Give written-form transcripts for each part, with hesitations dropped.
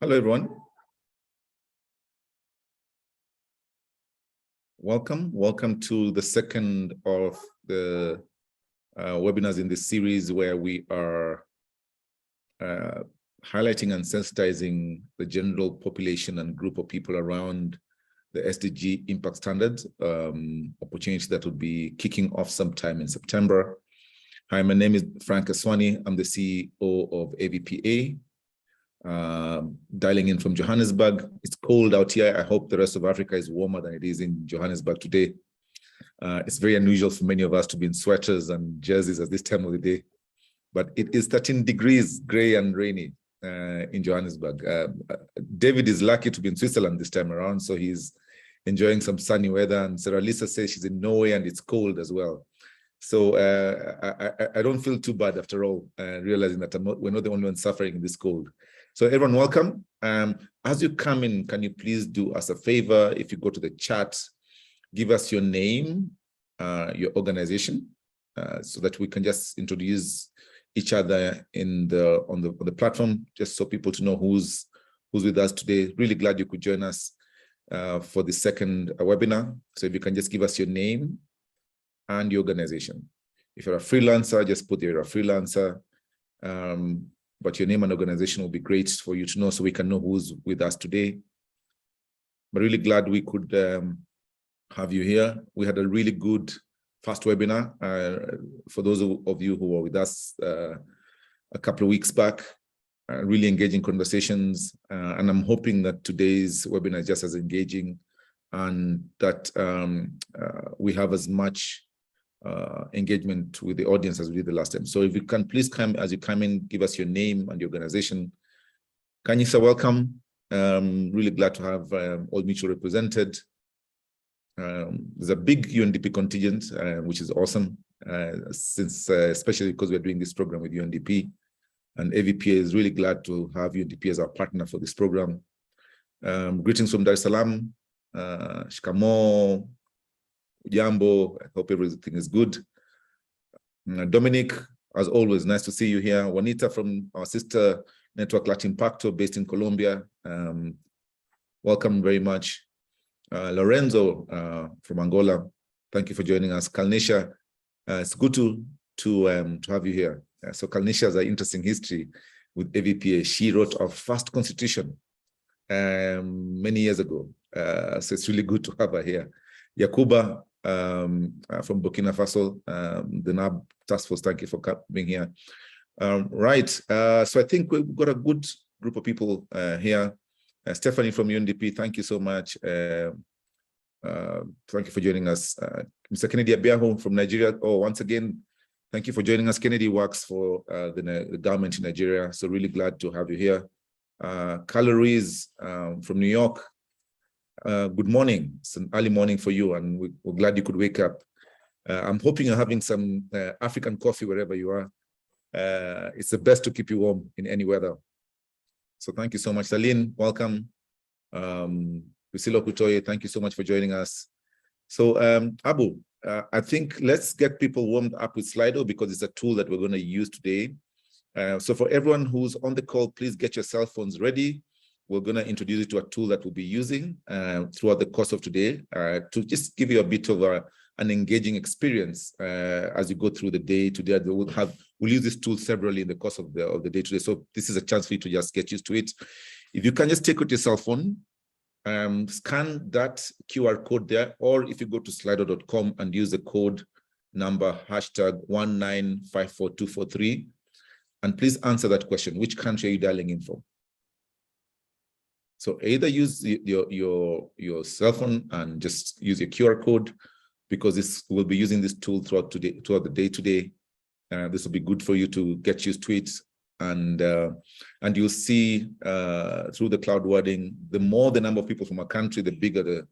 Hello, everyone. Welcome to the second of the webinars in this series where we are highlighting and sensitizing the general population and group of people around the SDG Impact Standards, opportunity that will be kicking off sometime in September. Hi, my name is Frank Aswani. I'm the CEO of AVPA. Dialing in from Johannesburg. It's cold out here. I hope the rest of Africa is warmer than it is in Johannesburg today. It's very unusual for many of us to be in sweaters and jerseys at this time of the day, but it is 13 degrees gray and rainy in Johannesburg. David is lucky to be in Switzerland this time around, so he's enjoying some sunny weather, and Sarah Lisa says she's in Norway and it's cold as well. So I don't feel too bad after all, realizing that we're not the only ones suffering in this cold. So everyone, welcome. As you come in, can you please do us a favor? If you go to the chat, give us your name, your organization, so that we can just introduce each other on the platform, just so people to know who's with us today. Really glad you could join us for the second webinar. So if you can just give us your name and your organization. If you're a freelancer, just put you're a freelancer. But your name and organization will be great for you to know, so we can know who's with us today. But really glad we could have you here. We had a really good first webinar for those of you who were with us a couple of weeks back. Really engaging conversations, and I'm hoping that today's webinar is just as engaging, and that we have as much engagement with the audience as we did the last time. So if you can please come, as you come in, give us your name and your organization. Kanyisa, welcome. Really glad to have Old Mutual represented. There's a big UNDP contingent, which is awesome, since especially because we're doing this program with UNDP, and AVPA is really glad to have UNDP as our partner for this program. Greetings from Dar es Salaam. Shikamo. Jambo, I hope everything is good. Dominic, as always, nice to see you here. Juanita from our sister network Latin Pacto, based in Colombia. Welcome very much. Lorenzo from Angola, thank you for joining us. Kalnisha, it's good to have you here. So Kalnisha has an interesting history with AVPA. She wrote our first constitution many years ago. So it's really good to have her here. Yakuba from Burkina Faso, the NAB task force, thank you for being here. Right, so I think we've got a good group of people here. Stephanie from UNDP, thank you so much. Thank you for joining us. Mr. Kennedy Abiaho from Nigeria. Oh, once again, thank you for joining us. Kennedy works for the government in Nigeria, so really glad to have you here. Carla Ruiz from New York. Good morning. It's an early morning for you, and we're glad you could wake up. I'm hoping you're having some African coffee wherever you are. It's the best to keep you warm in any weather. So thank you so much. Saline, welcome. Priscilla Kutoye, thank you so much for joining us. So Abu, I think let's get people warmed up with Slido, because it's a tool that we're going to use today. So for everyone who's on the call, please get your cell phones ready. We're going to introduce you to a tool that we'll be using throughout the course of today to just give you a bit of an engaging experience as you go through the day today. We'll use this tool severally in the course of the day today. So this is a chance for you to just get used to it. If you can just take out your cell phone, scan that QR code there, or if you go to slido.com and use the code number #1954243, and please answer that question: which country are you dialing in from? So either use your cell phone and just use your QR code, because we'll be using this tool throughout the day today. This will be good for you to get used to it, and you'll see through the cloud wording, the more the number of people from a country, the bigger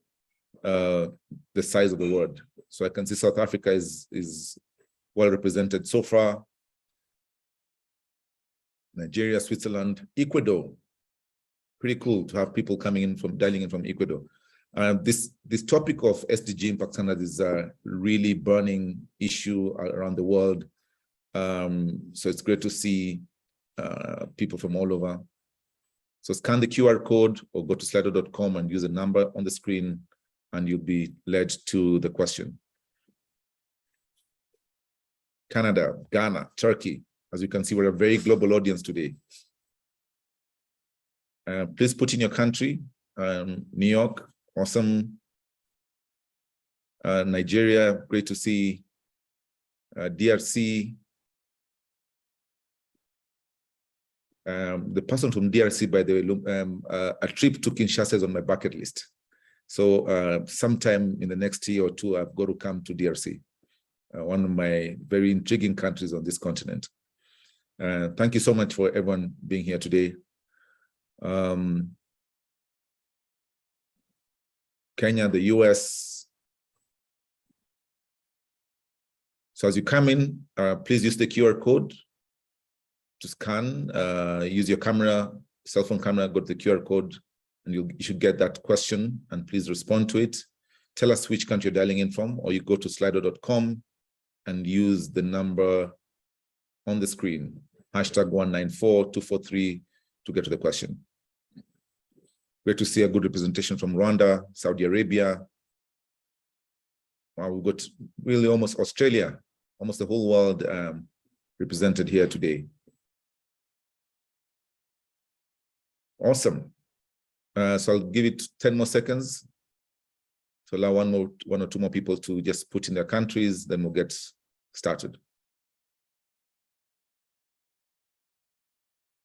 the size of the word. So I can see South Africa is well represented so far. Nigeria, Switzerland, Ecuador. Pretty cool to have people dialing in from Ecuador. This topic of SDG Impact Standards is a really burning issue around the world. So it's great to see people from all over. So scan the QR code or go to slido.com and use a number on the screen, and you'll be led to the question. Canada, Ghana, Turkey. As you can see, we're a very global audience today. Please put in your country. New York, awesome. Nigeria, great to see. DRC. The person from DRC, by the way, a trip to Kinshasa is on my bucket list. So sometime in the next year or two, I've got to come to DRC, one of my very intriguing countries on this continent. Thank you so much for everyone being here today. Kenya, the US. So as you come in, please use the QR code to scan, use your camera, cell phone camera, go to the QR code, and you should get that question, and please respond to it. Tell us which country you're dialing in from, or you go to slido.com and use the number on the screen, #194243 to get to the question. Great to see a good representation from Rwanda, Saudi Arabia. Wow, we've got really almost Australia, almost the whole world represented here today. Awesome. So I'll give it 10 more seconds to allow one or two more people to just put in their countries, then we'll get started.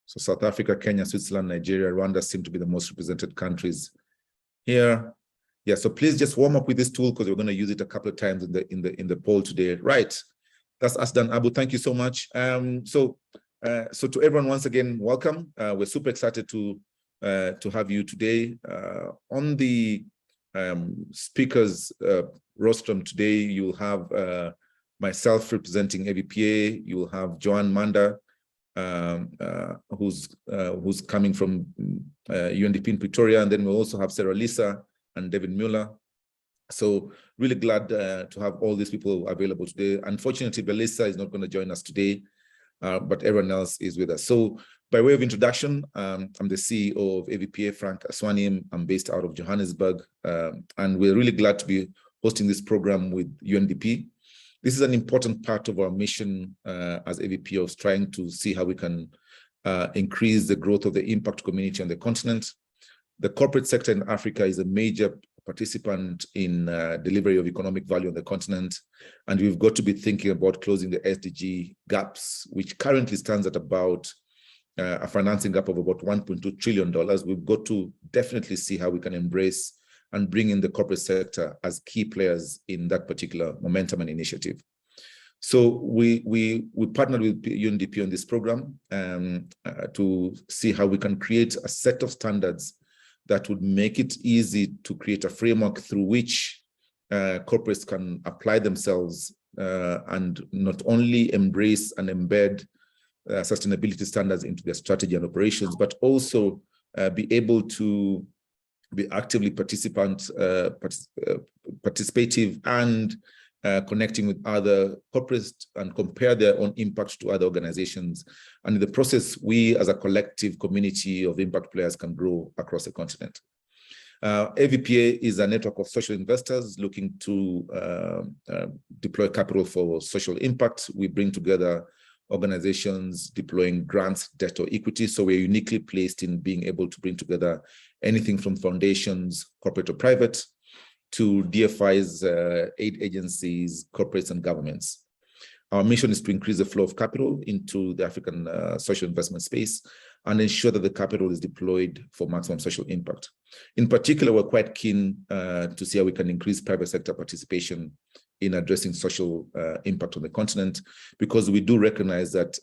So South Africa, Kenya, Switzerland, Nigeria, Rwanda seem to be the most represented countries here. Yeah, so please just warm up with this tool because we're going to use it a couple of times in the poll today. Right, that's us done. Abu, thank you so much. So to everyone, once again, welcome. We're super excited to have you today. On the speakers rostrum today, you'll have myself representing AVPA. You'll have Joanne Manda, who's coming from UNDP in Pretoria, and then we'll also have Sarah Lisa and David Mueller. So really glad to have all these people available today. Unfortunately, Belisa is not going to join us today, but everyone else is with us. So by way of introduction, I'm the CEO of AVPA, Frank Aswani. I'm based out of Johannesburg, and we're really glad to be hosting this program with UNDP. This is an important part of our mission as AVP of trying to see how we can increase the growth of the impact community on the continent. The corporate sector in Africa is a major participant in delivery of economic value on the continent, and we've got to be thinking about closing the SDG gaps, which currently stands at about a financing gap of about $1.2 trillion. We've got to definitely see how we can embrace and bring in the corporate sector as key players in that particular momentum and initiative. So we partnered with UNDP on this program to see how we can create a set of standards that would make it easy to create a framework through which corporates can apply themselves and not only embrace and embed sustainability standards into their strategy and operations, but also be able to be actively participative and connecting with other corporates and compare their own impact to other organizations. And in the process, we as a collective community of impact players can grow across the continent. AVPA is a network of social investors looking to deploy capital for social impact. We bring together organizations deploying grants, debt, or equity. So we're uniquely placed in being able to bring together anything from foundations, corporate or private, to DFIs, aid agencies, corporates, and governments. Our mission is to increase the flow of capital into the African social investment space and ensure that the capital is deployed for maximum social impact. In particular, we're quite keen to see how we can increase private sector participation in addressing social impact on the continent, because we do recognize that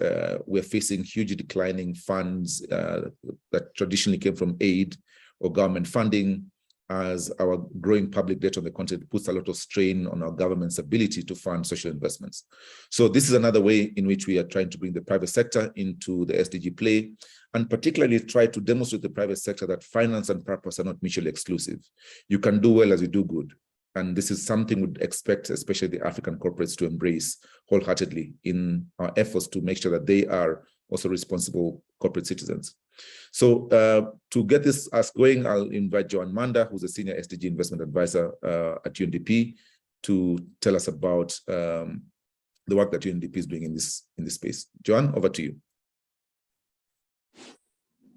we're facing hugely declining funds that traditionally came from aid or government funding, as our growing public debt on the continent puts a lot of strain on our government's ability to fund social investments. So this is another way in which we are trying to bring the private sector into the SDG play, and particularly try to demonstrate to the private sector that finance and purpose are not mutually exclusive. You can do well as you do good. And this is something we'd expect, especially the African corporates, to embrace wholeheartedly in our efforts to make sure that they are also responsible corporate citizens. So to get this us going, I'll invite Joan Manda, who's a senior SDG investment advisor at UNDP, to tell us about the work that UNDP is doing in this space. Joan, over to you.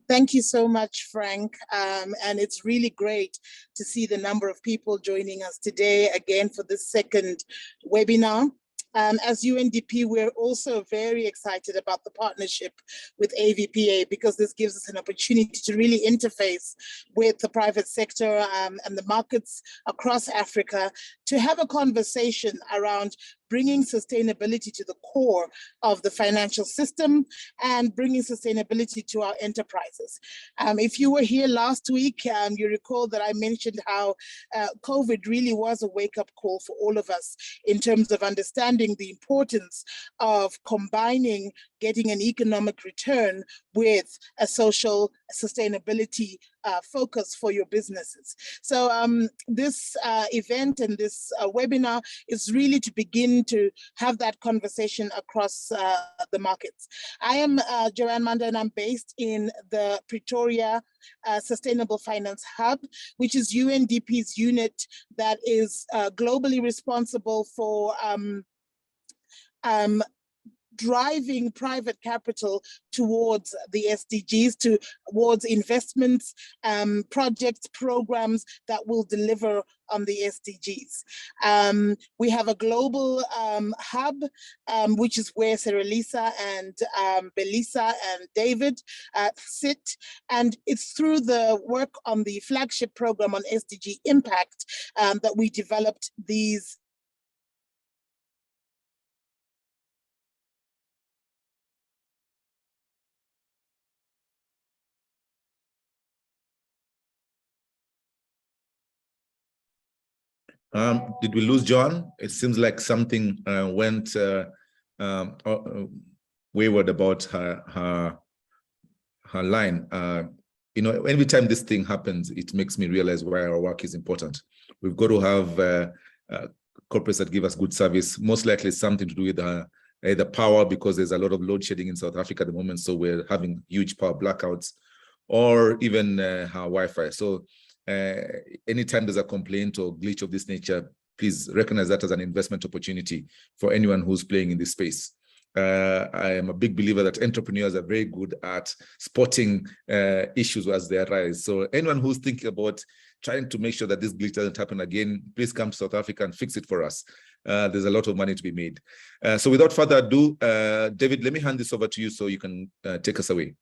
Thank you so much, Frank. And it's really great to see the number of people joining us today again for this second webinar. As UNDP, we're also very excited about the partnership with AVPA because this gives us an opportunity to really interface with the private sector and the markets across Africa to have a conversation around bringing sustainability to the core of the financial system and bringing sustainability to our enterprises. If you were here last week, you recall that I mentioned how COVID really was a wake-up call for all of us in terms of understanding the importance of combining getting an economic return with a social sustainability focus for your businesses. So this event and this webinar is really to begin to have that conversation across the markets. I am Joanne Manda, and I'm based in the Pretoria Sustainable Finance Hub, which is UNDP's unit that is globally responsible for driving private capital towards the SDGs, towards investments, projects, programs that will deliver on the SDGs. We have a global hub, which is where Sarah Lisa and Belisa and David sit. And it's through the work on the flagship program on SDG Impact that we developed these Did we lose John? It seems like something went wayward about her line. You know, every time this thing happens, it makes me realize why our work is important. We've got to have corporates that give us good service, most likely something to do with either power, because there's a lot of load shedding in South Africa at the moment, so we're having huge power blackouts, or even our Wi-Fi. So anytime there's a complaint or glitch of this nature, please recognize that as an investment opportunity for anyone who's playing in this space. I am a big believer that entrepreneurs are very good at spotting issues as they arise. So anyone who's thinking about trying to make sure that this glitch doesn't happen again, please come to South Africa and fix it for us. There's a lot of money to be made. So without further ado, David, let me hand this over to you so you can take us away.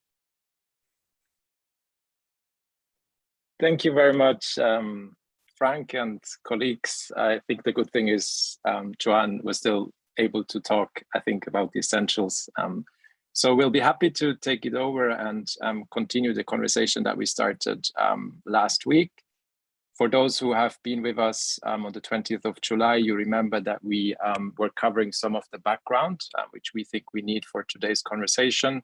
Thank you very much, Frank and colleagues. I think the good thing is Joanne was still able to talk, I think, about the essentials. So we'll be happy to take it over and continue the conversation that we started last week. For those who have been with us on the 20th of July, you remember that we were covering some of the background, which we think we need for today's conversation.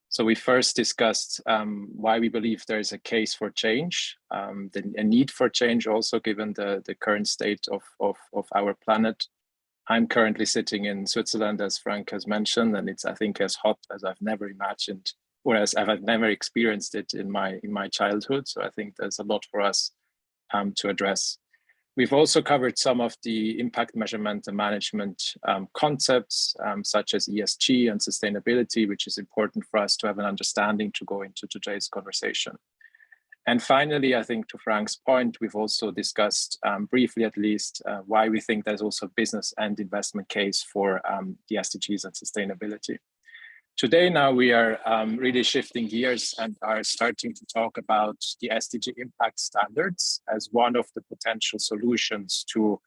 So we first discussed why we believe there is a case for change, a need for change also given the current state of our planet. I'm currently sitting in Switzerland, as Frank has mentioned, and it's, I think, as hot as I've never imagined, or as I've never experienced it in my childhood. So I think there's a lot for us to address. We've also covered some of the impact measurement and management concepts, such as ESG and sustainability, which is important for us to have an understanding to go into today's conversation. And finally, I think to Frank's point, we've also discussed briefly at least why we think there's also a business and investment case for the SDGs and sustainability. Today now we are really shifting gears and are starting to talk about the SDG Impact Standards as one of the potential solutions to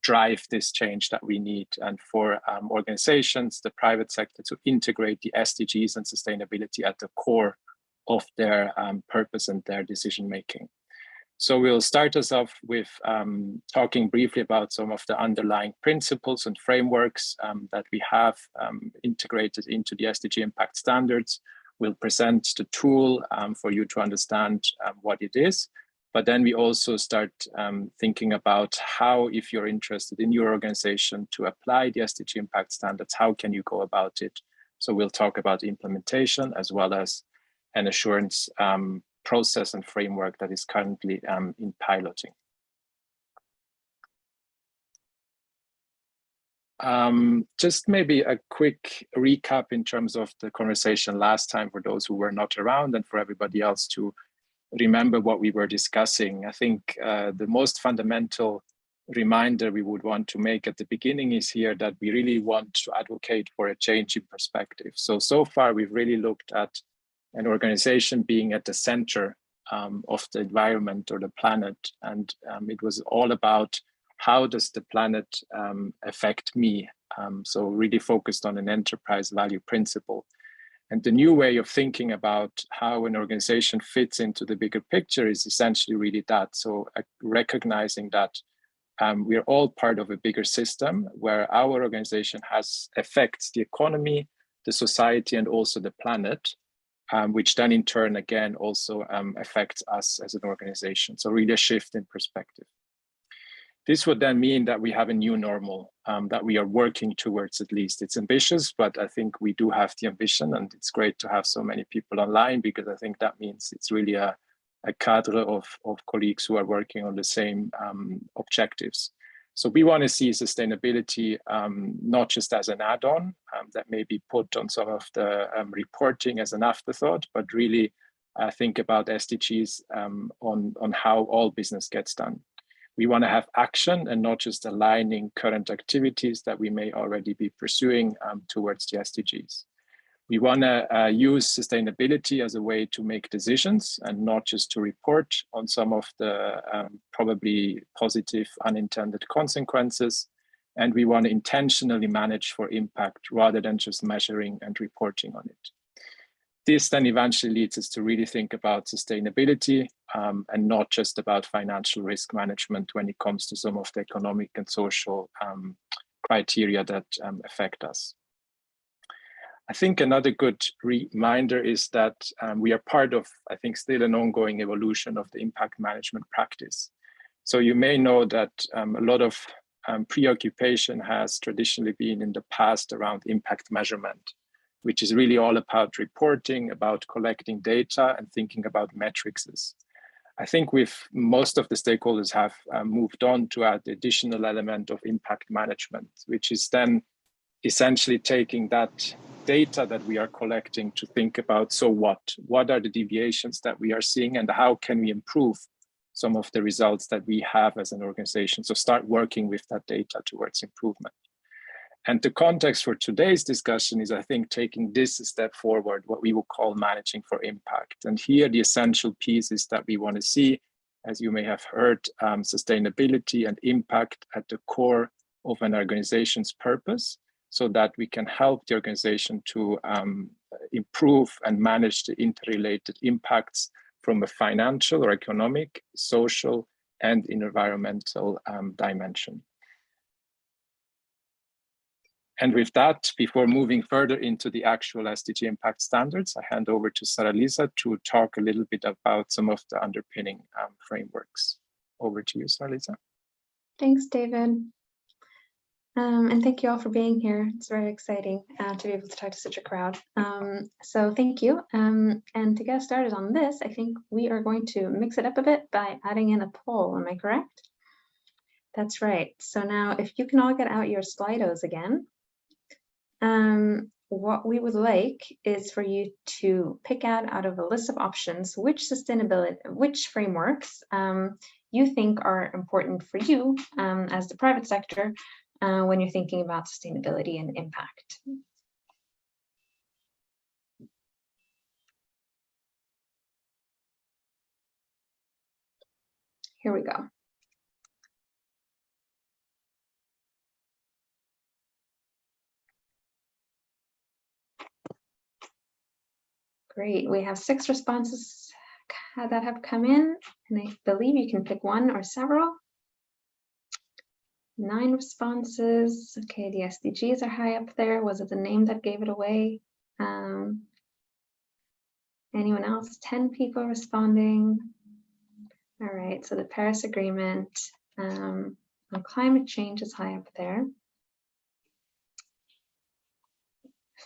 drive this change that we need, and for organizations, the private sector, to integrate the SDGs and sustainability at the core of their purpose and their decision making. So we'll start us off with talking briefly about some of the underlying principles and frameworks that we have integrated into the SDG Impact Standards. We'll present the tool for you to understand what it is, but then we also start thinking about how, if you're interested in your organization to apply the SDG Impact Standards, how can you go about it So we'll talk about implementation as well as an assurance process and framework that is currently in piloting. Just maybe a quick recap in terms of the conversation last time for those who were not around and for everybody else to remember what we were discussing. I think the most fundamental reminder we would want to make at the beginning is here that we really want to advocate for a change in perspective. So far, we've really looked at an organization being at the center of the environment or the planet. And it was all about how does the planet affect me? So really focused on an enterprise value principle. And the new way of thinking about how an organization fits into the bigger picture is essentially really that. So recognizing that we're all part of a bigger system where our organization affects the economy, the society, and also the planet, which then in turn, again, also affects us as an organization. So really a shift in perspective. This would then mean that we have a new normal that we are working towards. At least it's ambitious, but I think we do have the ambition, and it's great to have so many people online because I think that means it's really a cadre of colleagues who are working on the same objectives. So we want to see sustainability not just as an add-on that may be put on some of the reporting as an afterthought, but really think about SDGs on how all business gets done. We want to have action and not just aligning current activities that we may already be pursuing towards the SDGs. We want to use sustainability as a way to make decisions and not just to report on some of the probably positive unintended consequences. And we want to intentionally manage for impact rather than just measuring and reporting on it. This then eventually leads us to really think about sustainability and not just about financial risk management when it comes to some of the economic and social criteria that affect us. I think another good reminder is that we are part of, I think, still an ongoing evolution of the impact management practice. So you may know that a lot of preoccupation has traditionally been in the past around impact measurement, which is really all about reporting, about collecting data and thinking about metrics. I think most of the stakeholders have moved on to add the additional element of impact management, which is then essentially taking that data that we are collecting to think about, so what are the deviations that we are seeing and how can we improve some of the results that we have as an organization? So start working with that data towards improvement. And the context for today's discussion is, I think, taking this a step forward, what we will call managing for impact. And here the essential piece is that we want to see, as you may have heard, sustainability and impact at the core of an organization's purpose, so that we can help the organization to improve and manage the interrelated impacts from a financial or economic, social, and environmental dimension. And with that, before moving further into the actual SDG Impact Standards, I hand over to Sarah-Lisa to talk a little bit about some of the underpinning frameworks. Over to you, Sarah-Lisa. Thanks, David. And thank you all for being here. It's very exciting to be able to talk to such a crowd. So thank you. And to get started on this, I think we are going to mix it up a bit by adding in a poll. Am I correct? That's right. So now if you can all get out your Slidos again, what we would like is for you to pick out of a list of options which frameworks you think are important for you as the private sector when you're thinking about sustainability and impact. Here we go. Great, we have 6 responses that have come in, and I believe you can pick one or several. 9 responses. Okay, the SDGs are high up there. Was it the name that gave it away? Anyone else? 10 people responding. All right, so the Paris Agreement on climate change is high up there.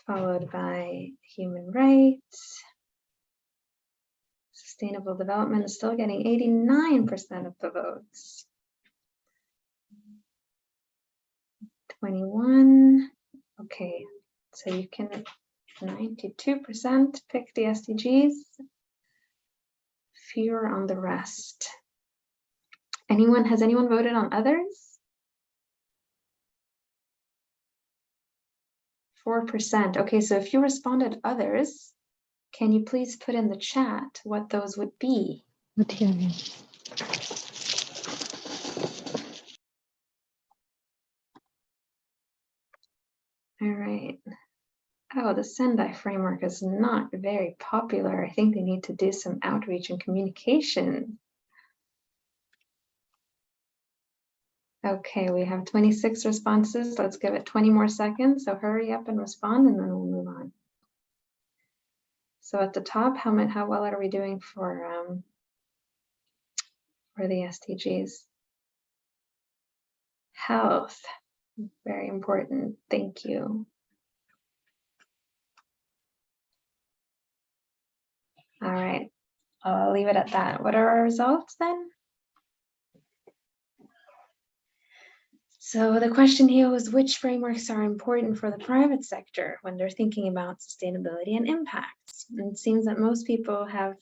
followed by human rights. Sustainable development is still getting 89% of the votes. 21. Okay, so you can 92% pick the SDGs. Fewer on the rest. Has anyone voted on others? 4%. Okay, so if you responded others, can you please put in the chat what those would be? All right. Oh, the Sendai framework is not very popular. I think they need to do some outreach and communication. Okay, we have 26 responses. Let's give it 20 more seconds. So hurry up and respond, and then we'll move on. So at the top, how well are we doing for the SDGs? Health, very important. Thank you. All right, I'll leave it at that. What are our results then? So the question here was, which frameworks are important for the private sector when they're thinking about sustainability and impacts? And it seems that most people have,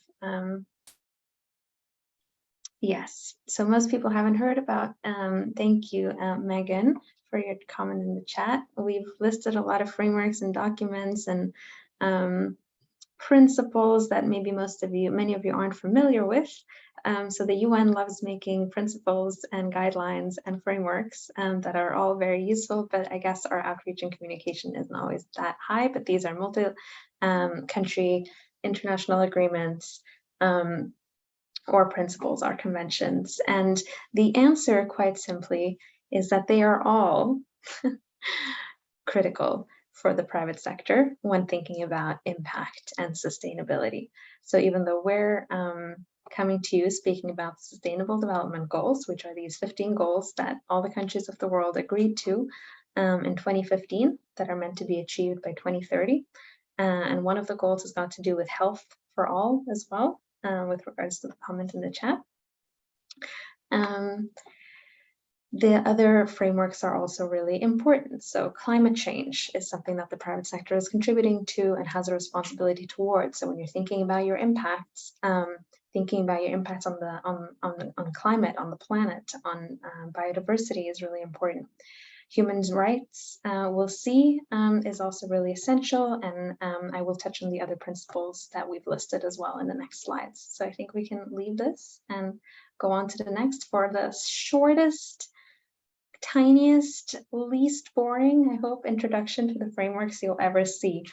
yes. So most people haven't heard about, thank you, Megan, for your comment in the chat. We've listed a lot of frameworks and documents and principles that maybe many of you aren't familiar with. So the UN loves making principles and guidelines and frameworks that are all very useful, but I guess our outreach and communication isn't always that high, but these are multi-country international agreements or principles or conventions. And the answer, quite simply, is that they are all critical for the private sector when thinking about impact and sustainability. So even though we're coming to you speaking about Sustainable Development Goals, which are these 15 goals that all the countries of the world agreed to in 2015 that are meant to be achieved by 2030. And one of the goals has got to do with health for all as well, with regards to the comment in the chat. The other frameworks are also really important. So climate change is something that the private sector is contributing to and has a responsibility towards. So when you're thinking about your impacts, thinking about your impacts on climate, on the planet, on biodiversity is really important. Human rights, we'll see, is also really essential, and I will touch on the other principles that we've listed as well in the next slides. So I think we can leave this and go on to the next for the shortest, tiniest, least boring, I hope, introduction to the frameworks you'll ever see.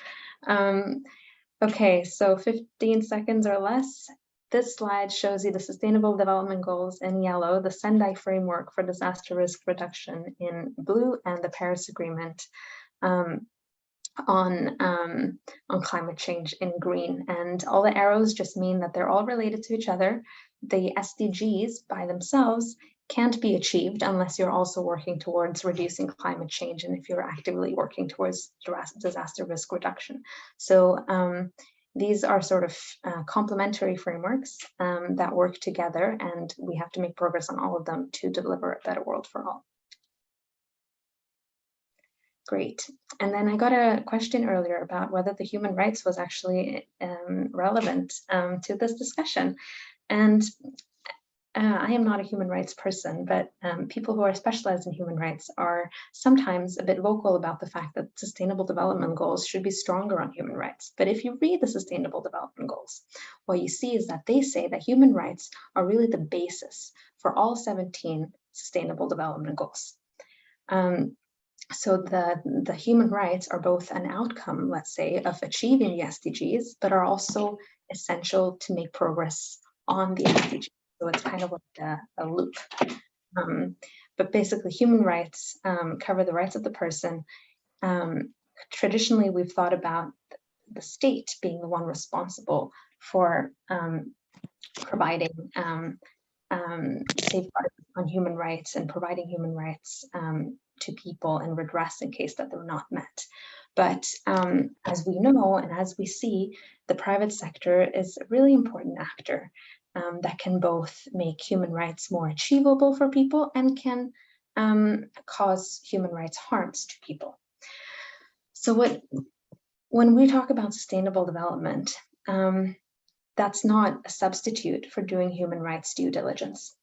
Okay, so 15 seconds or less. This slide shows you the Sustainable Development Goals in yellow, the Sendai Framework for Disaster Risk Reduction in blue, and the Paris Agreement on climate change in green. And all the arrows just mean that they're all related to each other. The SDGs by themselves can't be achieved unless you're also working towards reducing climate change and if you're actively working towards disaster risk reduction. So these are sort of complementary frameworks that work together, and we have to make progress on all of them to deliver a better world for all. Great. And then I got a question earlier about whether the human rights was actually relevant to this discussion. And I am not a human rights person, but people who are specialized in human rights are sometimes a bit vocal about the fact that Sustainable Development Goals should be stronger on human rights. But if you read the Sustainable Development Goals, what you see is that they say that human rights are really the basis for all 17 Sustainable Development Goals. So the human rights are both an outcome, let's say, of achieving the SDGs, but are also essential to make progress on the SDGs. So it's kind of like a loop. But basically, human rights cover the rights of the person. Traditionally, we've thought about the state being the one responsible for providing safeguards on human rights and providing human rights to people and redress in case that they're not met. But as we know, and as we see, the private sector is a really important actor that can both make human rights more achievable for people and can cause human rights harms to people. So when we talk about sustainable development, that's not a substitute for doing human rights due diligence.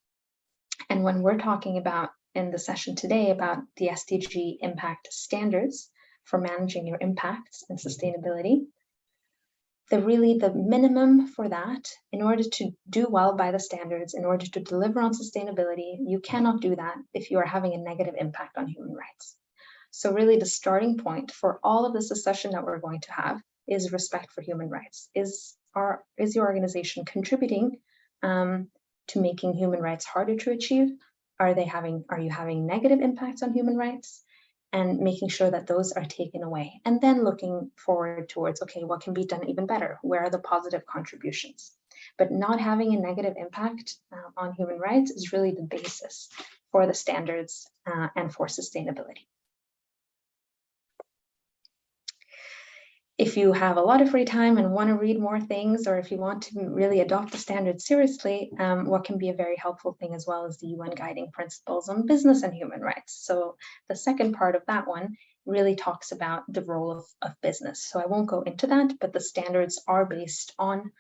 And when we're talking about in the session today about the SDG Impact Standards for managing your impacts and sustainability, the minimum for that, in order to do well by the standards, in order to deliver on sustainability, you cannot do that if you are having a negative impact on human rights. So really the starting point for all of this discussion that we're going to have is respect for human rights. Is your organization contributing to making human rights harder to achieve? Are you having negative impacts on human rights? And making sure that those are taken away. And then looking forward towards, okay, what can be done even better? Where are the positive contributions? But not having a negative impact on human rights is really the basis for the standards and for sustainability. If you have a lot of free time and want to read more things, or if you want to really adopt the standards seriously, what can be a very helpful thing as well is the UN Guiding Principles on Business and Human Rights. So the second part of that one really talks about the role of business. So I won't go into that, but the standards are based on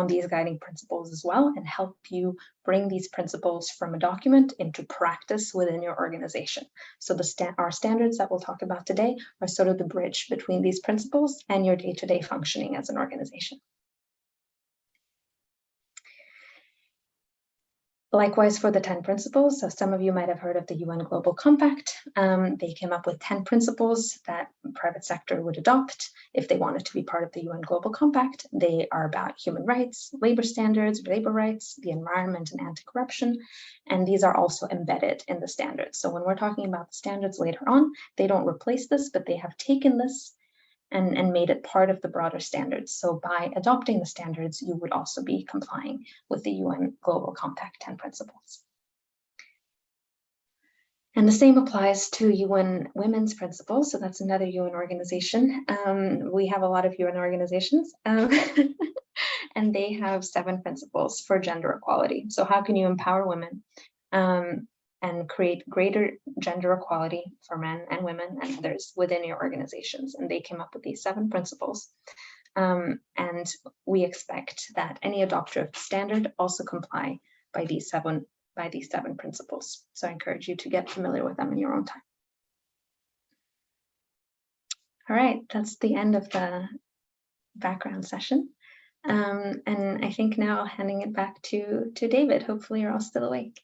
these guiding principles as well, and help you bring these principles from a document into practice within your organization. So our standards that we'll talk about today are sort of the bridge between these principles and your day-to-day functioning as an organization. Likewise for the 10 principles, so some of you might have heard of the UN Global Compact. They came up with 10 principles that the private sector would adopt if they wanted to be part of the UN Global Compact. They are about human rights, labor standards, labor rights, the environment, and anti-corruption. And these are also embedded in the standards. So when we're talking about the standards later on, they don't replace this, but they have taken this and made it part of the broader standards. So by adopting the standards, you would also be complying with the UN Global Compact 10 principles. And the same applies to UN Women's Principles. So that's another UN organization. We have a lot of UN organizations, and they have 7 principles for gender equality. So how can you empower women and create greater gender equality for men and women and others within your organizations? And they came up with these 7 principles. And we expect that any adopter of the standard also comply by these 7 principles. So I encourage you to get familiar with them in your own time. All right, that's the end of the background session. And I think now handing it back to David. Hopefully you're all still awake.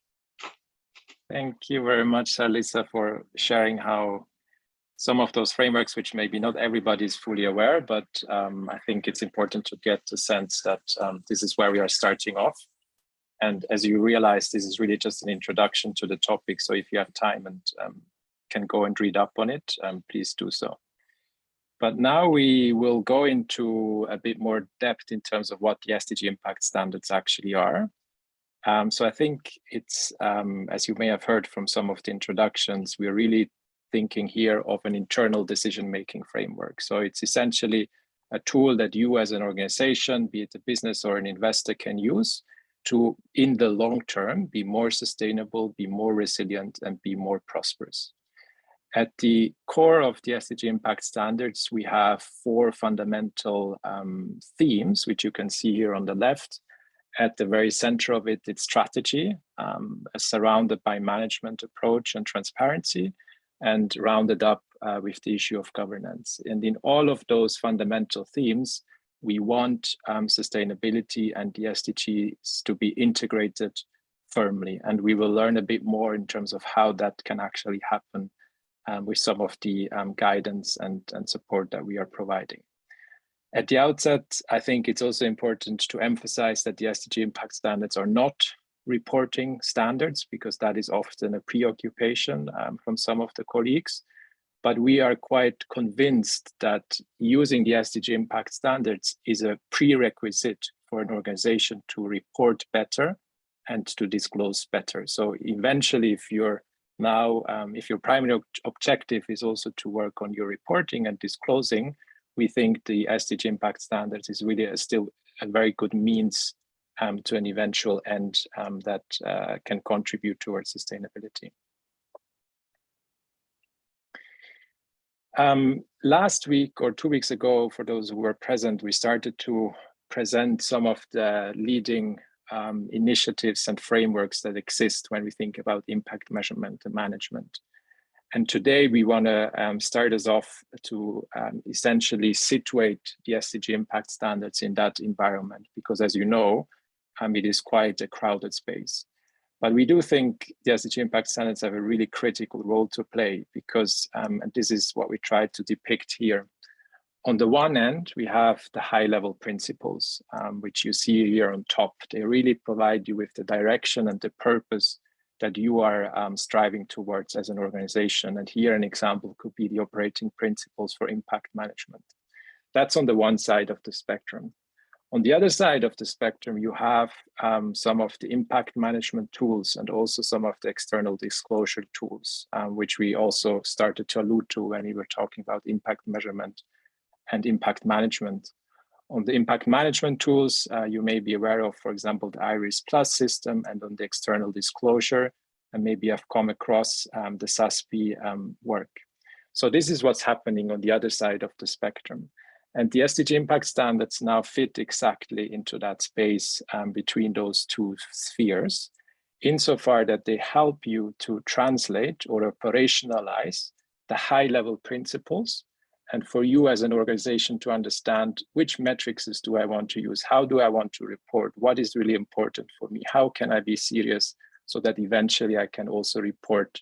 Thank you very much, Alisa, for sharing how some of those frameworks, which maybe not everybody is fully aware, but I think it's important to get a sense that this is where we are starting off. And as you realize, this is really just an introduction to the topic. So if you have time and can go and read up on it, please do so. But now we will go into a bit more depth in terms of what the SDG Impact Standards actually are. So I think it's, as you may have heard from some of the introductions, we're really thinking here of an internal decision-making framework. So it's essentially a tool that you as an organization, be it a business or an investor, can use to, in the long term, be more sustainable, be more resilient, and be more prosperous. At the core of the SDG Impact Standards, we have 4 fundamental themes, which you can see here on the left. At the very center of it, it's strategy, surrounded by management approach and transparency, and rounded up with the issue of governance. And in all of those fundamental themes, we want sustainability and the SDGs to be integrated firmly. And we will learn a bit more in terms of how that can actually happen with some of the guidance and support that we are providing. At the outset, I think it's also important to emphasize that the SDG Impact Standards are not reporting standards, because that is often a preoccupation from some of the colleagues. But we are quite convinced that using the SDG Impact Standards is a prerequisite for an organization to report better and to disclose better. So eventually, if you're Now, if your primary objective is also to work on your reporting and disclosing, we think the SDG Impact Standards is really still a very good means to an eventual end that can contribute towards sustainability. Last week or 2 weeks ago, for those who were present, we started to present some of the leading initiatives and frameworks that exist when we think about impact measurement and management. And today we want to start us off to essentially situate the SDG Impact Standards in that environment, because as you know, it is quite a crowded space. But we do think the SDG Impact Standards have a really critical role to play, because, and this is what we try to depict here. On the one end, we have the high-level principles, which you see here on top. They really provide you with the direction and the purpose that you are striving towards as an organization. And here an example could be the operating principles for impact management. That's on the one side of the spectrum. On the other side of the spectrum, you have some of the impact management tools and also some of the external disclosure tools, which we also started to allude to when we were talking about impact measurement and impact management. On the impact management tools, you may be aware of, for example, the IRIS Plus system, and on the external disclosure, and maybe have come across the SASB work. So this is what's happening on the other side of the spectrum. And the SDG Impact Standards now fit exactly into that space between those two spheres, insofar that they help you to translate or operationalize the high-level principles, and for you as an organization to understand which metrics do I want to use, how do I want to report, what is really important for me, how can I be serious so that eventually I can also report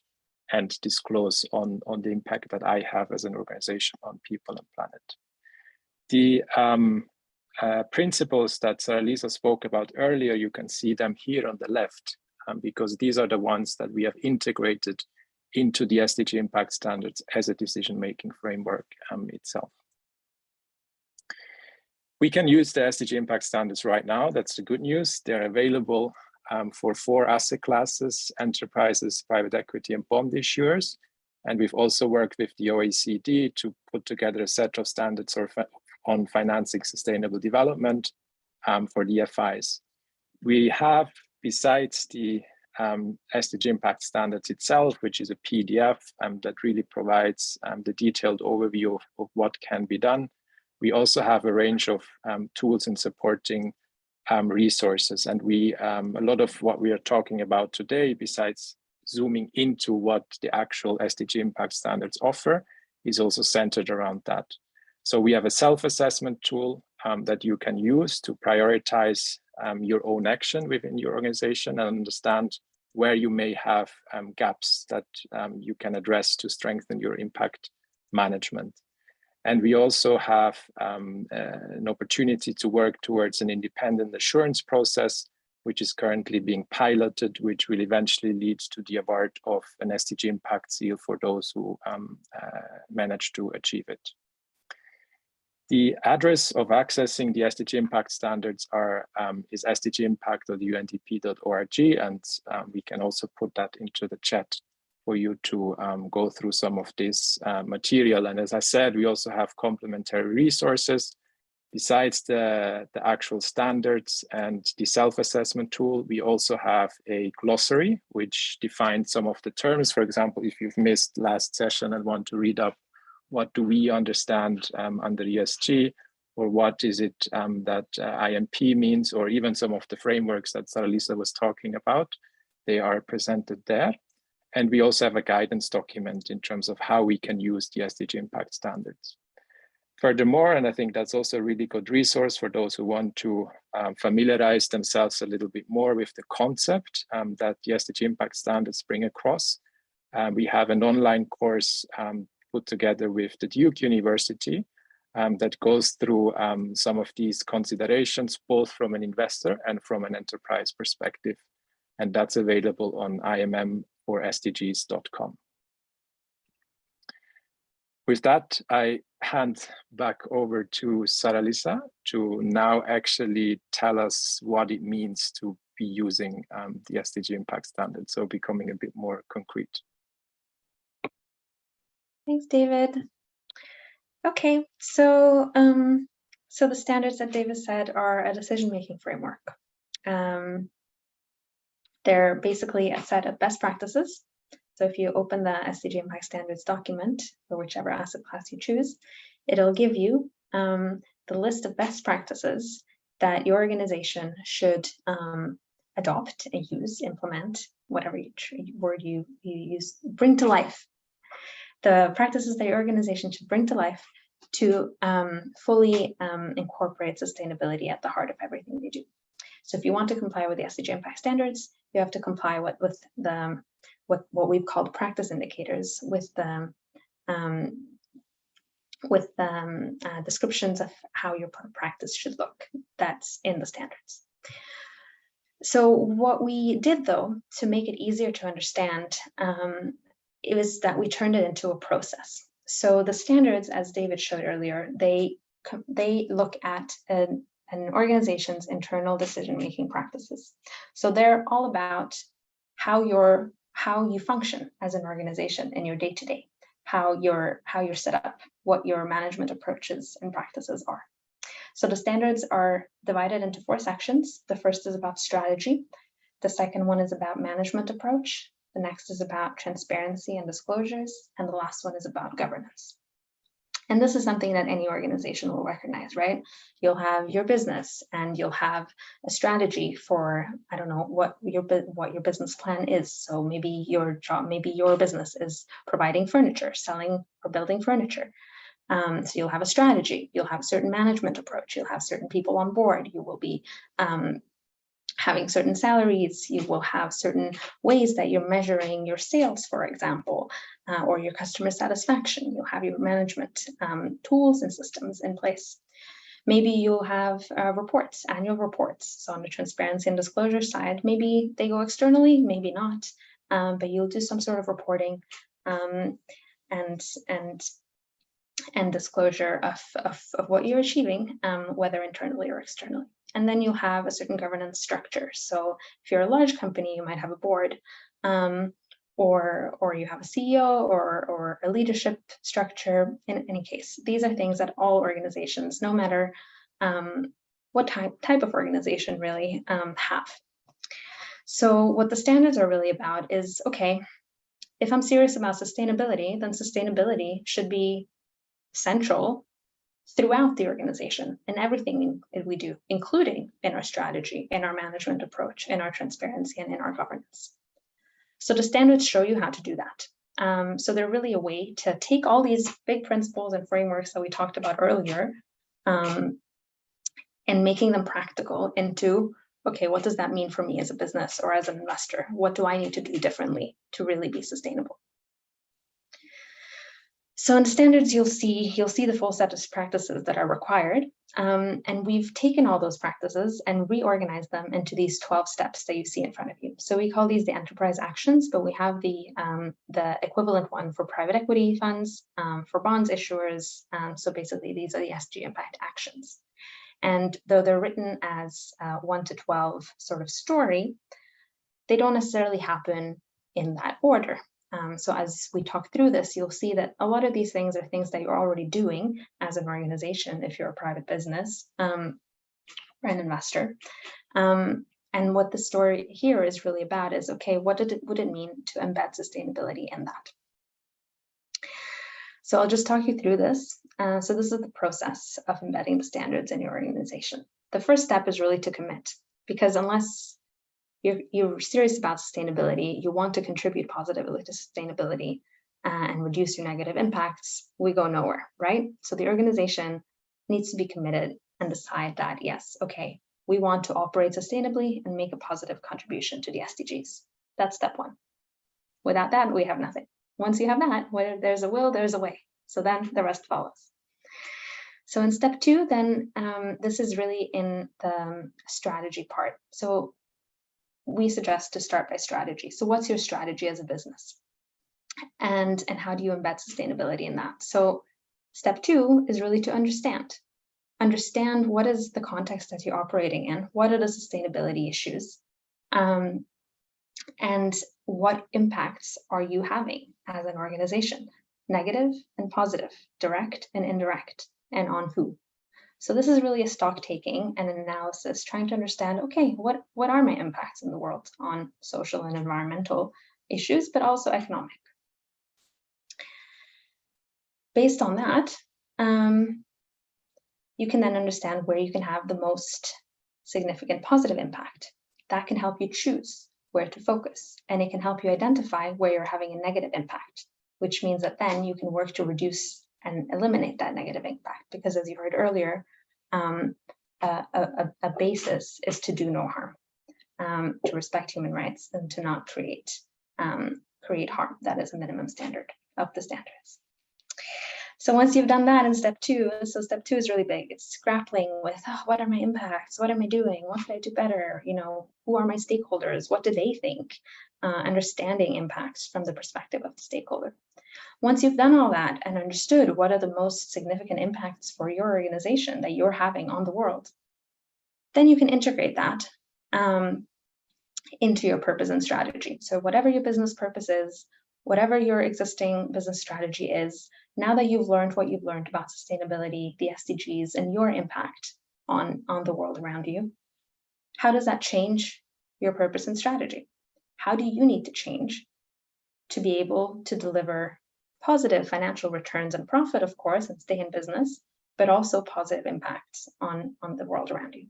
and disclose on the impact that I have as an organization on people and planet. The principles that Sarah Lisa spoke about earlier, you can see them here on the left, because these are the ones that we have integrated into the SDG Impact Standards as a decision-making framework itself. We can use the SDG Impact Standards right now. That's the good news. They're available for 4 asset classes: enterprises, private equity, and bond issuers. And we've also worked with the OECD to put together a set of standards on financing sustainable development for DFIs. We have, besides the SDG Impact Standards itself, which is a PDF that really provides the detailed overview of what can be done. We also have a range of tools and supporting resources. And a lot of what we are talking about today, besides zooming into what the actual SDG Impact Standards offer, is also centered around that. So we have a self-assessment tool that you can use to prioritize your own action within your organization and understand where you may have gaps that you can address to strengthen your impact management. And we also have an opportunity to work towards an independent assurance process, which is currently being piloted, which will eventually lead to the award of an SDG Impact Seal for those who manage to achieve it. The address of accessing the SDG Impact Standards is sdgimpact.undp.org, and we can also put that into the chat for you to go through some of this material. And as I said, we also have complementary resources. Besides the actual standards and the self-assessment tool, we also have a glossary which defines some of the terms. For example, if you've missed last session and want to read up, what do we understand under ESG, or what is it that IMP means, or even some of the frameworks that Sarah Lisa was talking about, they are presented there. And we also have a guidance document in terms of how we can use the SDG Impact Standards. Furthermore, and I think that's also a really good resource for those who want to familiarize themselves a little bit more with the concept that the SDG Impact Standards bring across, we have an online course put together with the Duke University that goes through some of these considerations, both from an investor and from an enterprise perspective. And that's available on imm4sdgs.com. With that, I hand back over to Sarah Lisa to now actually tell us what it means to be using the SDG Impact Standards, so becoming a bit more concrete. Thanks, David. Okay, so so the standards that David said are a decision-making framework. They're basically a set of best practices. So if you open the SDG Impact Standards document for whichever asset class you choose, it'll give you the list of best practices that your organization should adopt and use, implement, whatever word you use, bring to life. The practices that your organization should bring to life to fully incorporate sustainability at the heart of everything they do. So if you want to comply with the SDG Impact Standards, you have to comply with what we've called practice indicators, with the descriptions of how your practice should look. That's in the standards. So what we did, though, to make it easier to understand, it was that we turned it into a process. So the standards, as David showed earlier, they look at an organization's internal decision-making practices. So they're all about how you function as an organization in your day-to-day, how you're set up, what your management approaches and practices are. So the standards are divided into 4 sections. The first is about strategy. The second one is about management approach. The next is about transparency and disclosures. And the last one is about governance. And this is something that any organization will recognize, right? You'll have your business and you'll have a strategy for, I don't know, what your business plan is. So maybe your business is providing furniture, selling or building furniture. So you'll have a strategy, you'll have a certain management approach, you'll have certain people on board, you will be having certain salaries, you will have certain ways that you're measuring your sales, for example, or your customer satisfaction. You'll have your management tools and systems in place. Maybe you'll have reports, annual reports. So on the transparency and disclosure side, maybe they go externally, maybe not, but you'll do some sort of reporting and disclosure of what you're achieving, whether internally or externally. And then you'll have a certain governance structure. So if you're a large company, you might have a board, or you have a CEO or a leadership structure. In any case, these are things that all organizations, no matter what type of organization really, have. So what the standards are really about is, okay, if I'm serious about sustainability, then sustainability should be central throughout the organization and everything that we do, including in our strategy, in our management approach, in our transparency, and in our governance. So the standards show you how to do that. So they're really a way to take all these big principles and frameworks that we talked about earlier and making them practical into, okay, what does that mean for me as a business or as an investor? What do I need to do differently to really be sustainable? So in the standards, you'll see the full set of practices that are required. And we've taken all those practices and reorganized them into these 12 steps that you see in front of you. So we call these the enterprise actions, but we have the equivalent one for private equity funds, for bonds issuers. So basically, these are the SDG Impact actions. And though they're written as 1 to 12 sort of story, they don't necessarily happen in that order. So as we talk through this, you'll see that a lot of these things are things that you're already doing as an organization, if you're a private business or an investor. And what the story here is really about is, okay, what would it mean to embed sustainability in that? So I'll just talk you through this. So this is the process of embedding the standards in your organization. The first step is really to commit, because unless you're serious about sustainability, you want to contribute positively to sustainability and reduce your negative impacts, we go nowhere, right? So the organization needs to be committed and decide that, yes, okay, we want to operate sustainably and make a positive contribution to the SDGs. That's step 1. Without that, we have nothing. Once you have that, where there's a will, there's a way. So then the rest follows. So in step 2, then this is really in the strategy part. So we suggest to start by strategy. So what's your strategy as a business? And how do you embed sustainability in that? So step 2 is really to understand. Understand what is the context that you're operating in, what are the sustainability issues, and what impacts are you having as an organization? negative and positive, direct and indirect, and on who. So this is really a stock taking and an analysis, trying to understand, okay, what are my impacts in the world on social and environmental issues, but also economic. Based on that, you can then understand where you can have the most significant positive impact. That can help you choose where to focus, and it can help you identify where you're having a negative impact, which means that then you can work to reduce and eliminate that negative impact. Because as you heard earlier, a basis is to do no harm, to respect human rights, and to not create harm. That is a minimum standard of the standards. So once you've done that in step 2, so step 2 is really big. It's grappling with, what are my impacts? What am I doing? What could I do better? Who are my stakeholders? What do they think? Understanding impacts from the perspective of the stakeholder. Once you've done all that and understood what are the most significant impacts for your organization that you're having on the world, then you can integrate that into your purpose and strategy. So whatever your business purpose is, whatever your existing business strategy is, now that you've learned what you've learned about sustainability, the SDGs, and your impact on the world around you, how does that change your purpose and strategy? How do you need to change to be able to deliver positive financial returns and profit, of course, and stay in business, but also positive impacts on the world around you?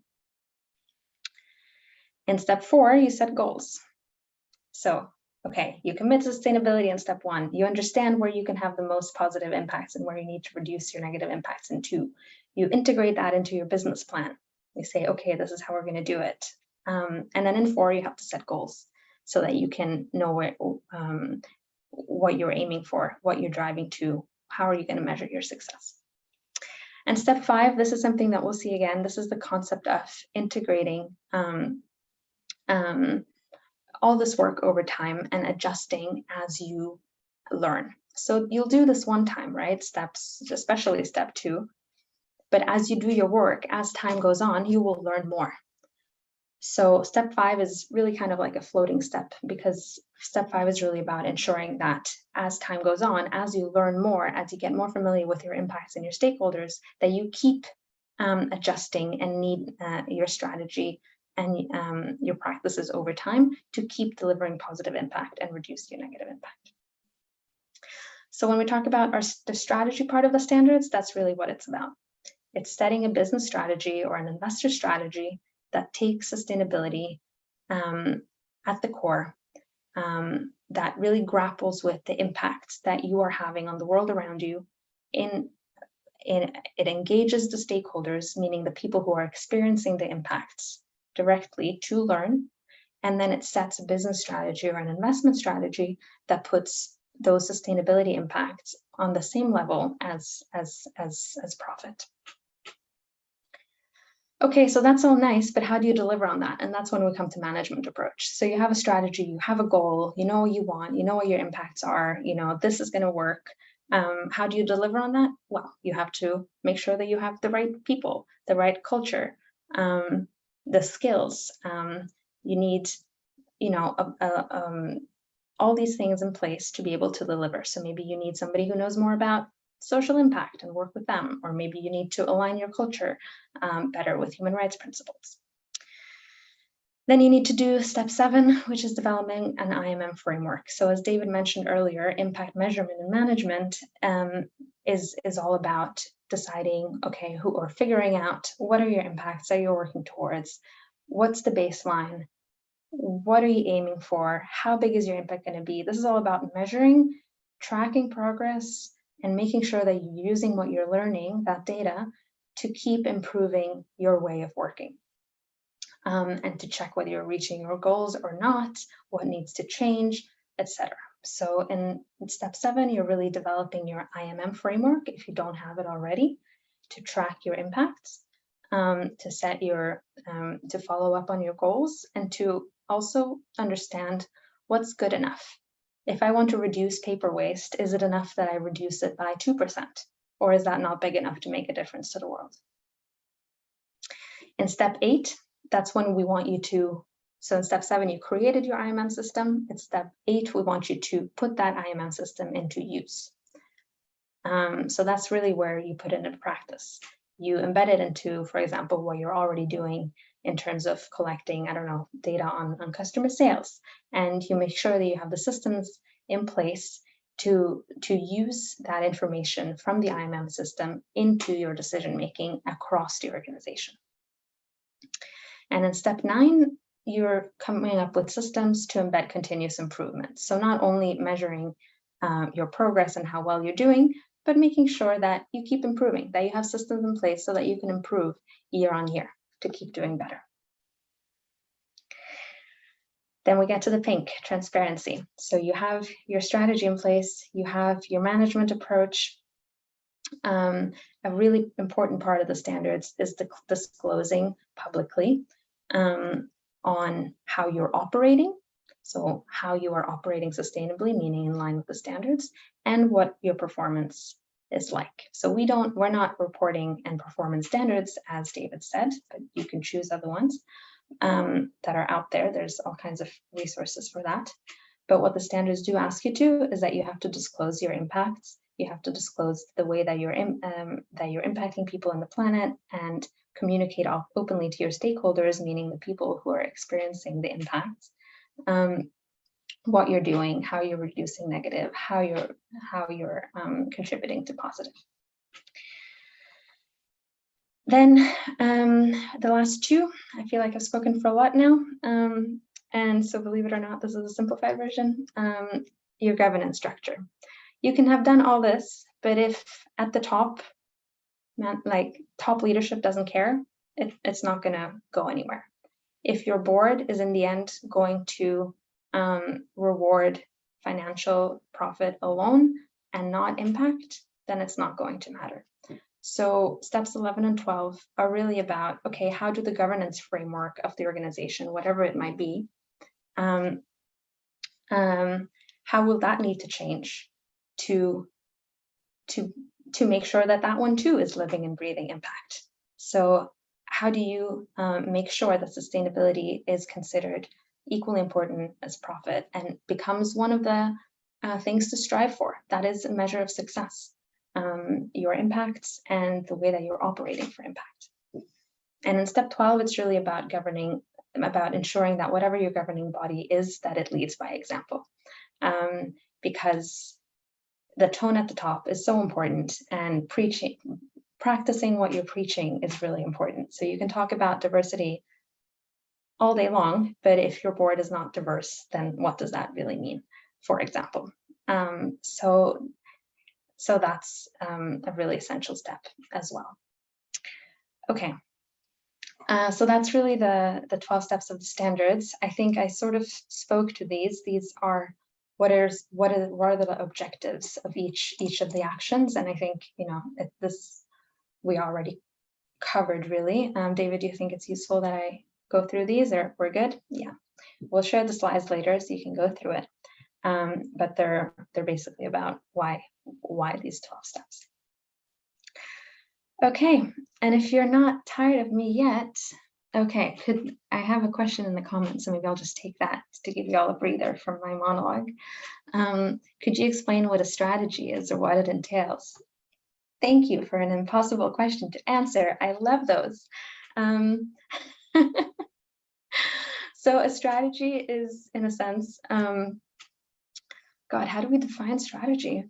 In step 4, you set goals. So, okay, you commit to sustainability in step 1. You understand where you can have the most positive impacts and where you need to reduce your negative impacts in 2. You integrate that into your business plan. You say, okay, this is how we're going to do it. And then in 4, you have to set goals so that you can know what you're aiming for, what you're driving to, how are you going to measure your success. And step 5, this is something that we'll see again. This is the concept of integrating all this work over time and adjusting as you learn. So you'll do this one time, right? Steps, especially step 2. But as you do your work, as time goes on, you will learn more. So step 5 is really kind of like a floating step, because step 5 is really about ensuring that as time goes on, as you learn more, as you get more familiar with your impacts and your stakeholders, that you keep adjusting and need your strategy and your practices over time to keep delivering positive impact and reduce your negative impact. So when we talk about the strategy part of the standards, that's really what it's about. It's setting a business strategy or an investor strategy that takes sustainability at the core, that really grapples with the impacts that you are having on the world around you. It engages the stakeholders, meaning the people who are experiencing the impacts directly, to learn, and then it sets a business strategy or an investment strategy that puts those sustainability impacts on the same level as profit. Okay, so that's all nice, but how do you deliver on that? And that's when we come to management approach. So you have a strategy, you have a goal, you know what you want, you know what your impacts are, this is going to work. How do you deliver on that? Well, you have to make sure that you have the right people, the right culture, the skills. You need, all these things in place to be able to deliver. So maybe you need somebody who knows more about social impact and work with them, or maybe you need to align your culture better with human rights principles. Then you need to do step 7, which is developing an IMM framework. So as David mentioned earlier, impact measurement and management is all about deciding, okay, or figuring out what are your impacts that you're working towards, what's the baseline, what are you aiming for, how big is your impact going to be. This is all about measuring, tracking progress, and making sure that you're using what you're learning, that data, to keep improving your way of working. And to check whether you're reaching your goals or not, what needs to change, etc. So in step 7, you're really developing your IMM framework, if you don't have it already, to track your impacts, to set to follow up on your goals, and to also understand what's good enough. If I want to reduce paper waste, is it enough that I reduce it by 2%? Or is that not big enough to make a difference to the world? In step 8, that's when we want you to, so in step 7, you created your IMM system. In step 8, we want you to put that IMM system into use. So that's really where you put it into practice. You embed it into, for example, what you're already doing in terms of collecting, I don't know, data on customer sales. And you make sure that you have the systems in place to use that information from the IMM system into your decision-making across the organization. And in step 9, you're coming up with systems to embed continuous improvement. So not only measuring your progress and how well you're doing, but making sure that you keep improving, that you have systems in place so that you can improve year on year to keep doing better. Then we get to the pink, transparency. So you have your strategy in place, you have your management approach. A really important part of the standards is the disclosing publicly on how you're operating. So how you are operating sustainably, meaning in line with the standards, and what your performance is like. So we're not reporting and performance standards, as David said, but you can choose other ones that are out there. There's all kinds of resources for that. But what the standards do ask you to is that you have to disclose your impacts. You have to disclose the way that you're impacting people on the planet and communicate openly to your stakeholders, meaning the people who are experiencing the impacts. What you're doing, how you're reducing negative, how you're contributing to positive. Then the last 2, I feel like I've spoken for a lot now. And so believe it or not, this is a simplified version. Your governance structure. You can have done all this, but if at the top, like top leadership doesn't care, it's not gonna go anywhere. If your board is in the end going to reward financial profit alone and not impact, then it's not going to matter. So steps 11 and 12 are really about, okay, how do the governance framework of the organization, whatever it might be, how will that need to change to make sure that that one too is living and breathing impact? So how do you make sure that sustainability is considered equally important as profit and becomes one of the things to strive for? That is a measure of success, your impacts and the way that you're operating for impact. And in step 12, it's really about ensuring that whatever your governing body is, that it leads by example. Because the tone at the top is so important, and practicing what you're preaching is really important. So you can talk about diversity all day long, but if your board is not diverse, then what does that really mean, for example? So that's a really essential step as well. Okay, so that's really the 12 steps of the standards. I think I sort of spoke to these. These are what are the objectives of each of the actions, and I think this we already covered really. David, do you think it's useful that I go through these, or we're good? Yeah, we'll share the slides later so you can go through it. But they're basically about why these 12 steps. Okay, and if you're not tired of me yet, okay, I have a question in the comments, so maybe I'll just take that to give you all a breather from my monologue. Could you explain what a strategy is or what it entails? Thank you for an impossible question to answer. I love those. So a strategy is, in a sense, God, how do we define strategy?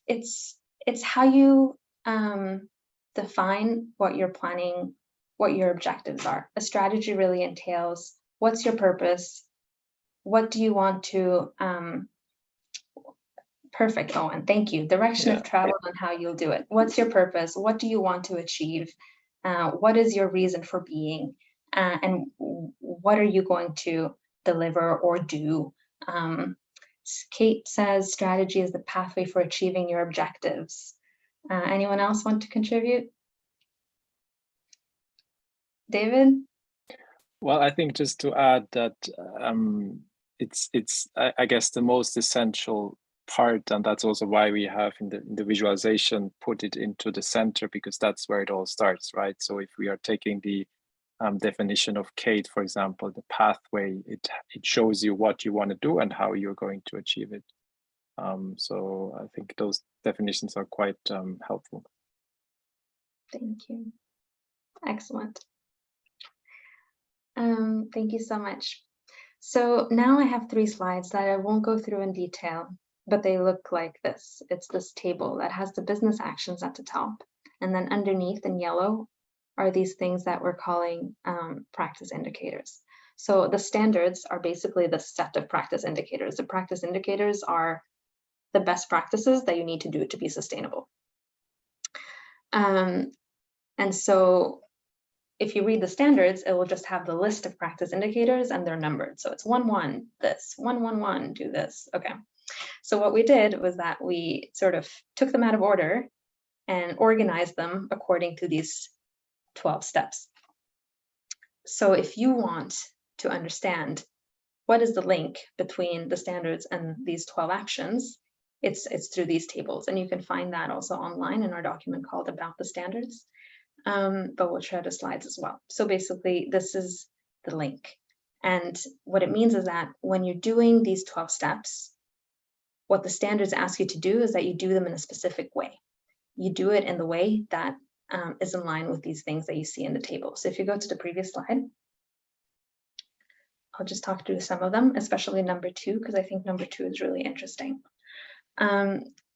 It's how you define what you're planning, what your objectives are. A strategy really entails, what's your purpose? What do you want to, perfect, Owen, thank you. Direction of travel and how you'll do it. What's your purpose? What do you want to achieve? What is your reason for being? And what are you going to deliver or do? Kate says strategy is the pathway for achieving your objectives. Anyone else want to contribute? David? Well, I think just to add that it's I guess the most essential part, and that's also why we have in the visualization put it into the center, because that's where it all starts, right? So if we are taking the definition of Kate, for example, the pathway, it shows you what you want to do and how you're going to achieve it. So I think those definitions are quite helpful. Thank you. Excellent. Thank you so much. So now I have 3 slides that I won't go through in detail, but they look like this. It's this table that has the business actions at the top, and then underneath in yellow are these things that we're calling practice indicators. So the standards are basically the set of practice indicators. The practice indicators are the best practices that you need to do to be sustainable. And so if you read the standards, it will just have the list of practice indicators and they're numbered. So it's 1-1, this, 1-1-1, do this. Okay. So what we did was that we sort of took them out of order and organized them according to these 12 steps. So if you want to understand what is the link between the standards and these 12 actions, it's through these tables. And you can find that also online in our document called About the Standards. But we'll share the slides as well. So basically, this is the link. And what it means is that when you're doing these 12 steps, what the standards ask you to do is that you do them in a specific way. You do it in the way that is in line with these things that you see in the table. So if you go to the previous slide, I'll just talk through some of them, especially number 2, because I think number 2 is really interesting.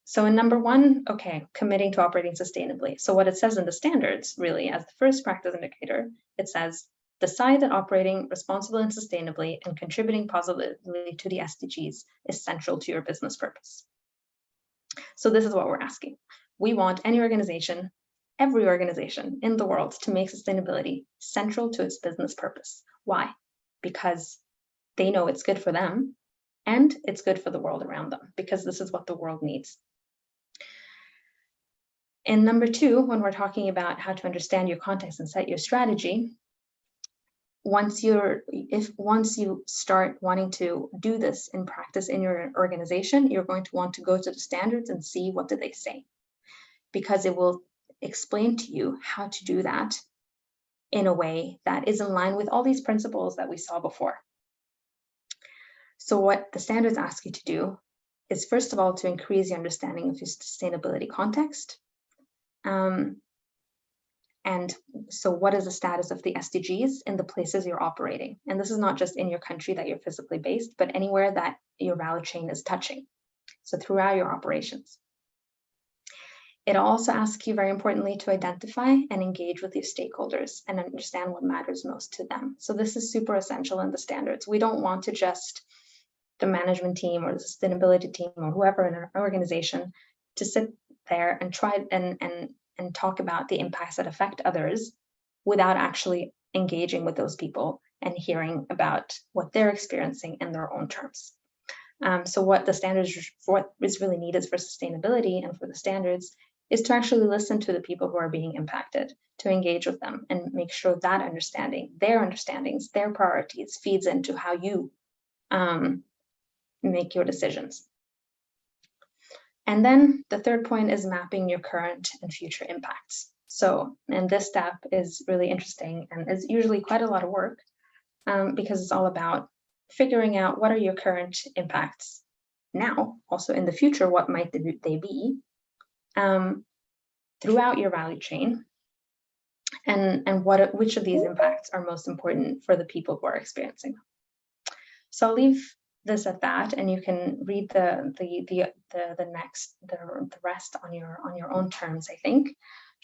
So in number 1, okay, committing to operating sustainably. So what it says in the standards, really, as the first practice indicator, it says, decide that operating responsibly and sustainably and contributing positively to the SDGs is central to your business purpose. So this is what we're asking. We want any organization, every organization in the world, to make sustainability central to its business purpose. Why? Because they know it's good for them and it's good for the world around them, because this is what the world needs. In number 2, when we're talking about how to understand your context and set your strategy, once you start wanting to do this in practice in your organization, you're going to want to go to the standards and see what do they say, because it will explain to you how to do that in a way that is in line with all these principles that we saw before. So what the standards ask you to do is, first of all, to increase your understanding of your sustainability context. And so what is the status of the SDGs in the places you're operating? And this is not just in your country that you're physically based, but anywhere that your value chain is touching. So throughout your operations. It also asks you, very importantly, to identify and engage with your stakeholders and understand what matters most to them. So this is super essential in the standards. We don't want to just the management team or the sustainability team or whoever in our organization to sit there and try and talk about the impacts that affect others without actually engaging with those people and hearing about what they're experiencing in their own terms. So what the standards, what is really needed for sustainability and for the standards is to actually listen to the people who are being impacted, to engage with them and make sure that understanding, their understandings, their priorities feeds into how you make your decisions. And then the third point is mapping your current and future impacts. So, and this step is really interesting and is usually quite a lot of work because it's all about figuring out what are your current impacts now, also in the future, what might they be throughout your value chain, and which of these impacts are most important for the people who are experiencing them. So I'll leave this at that, and you can read the rest on your own terms, I think.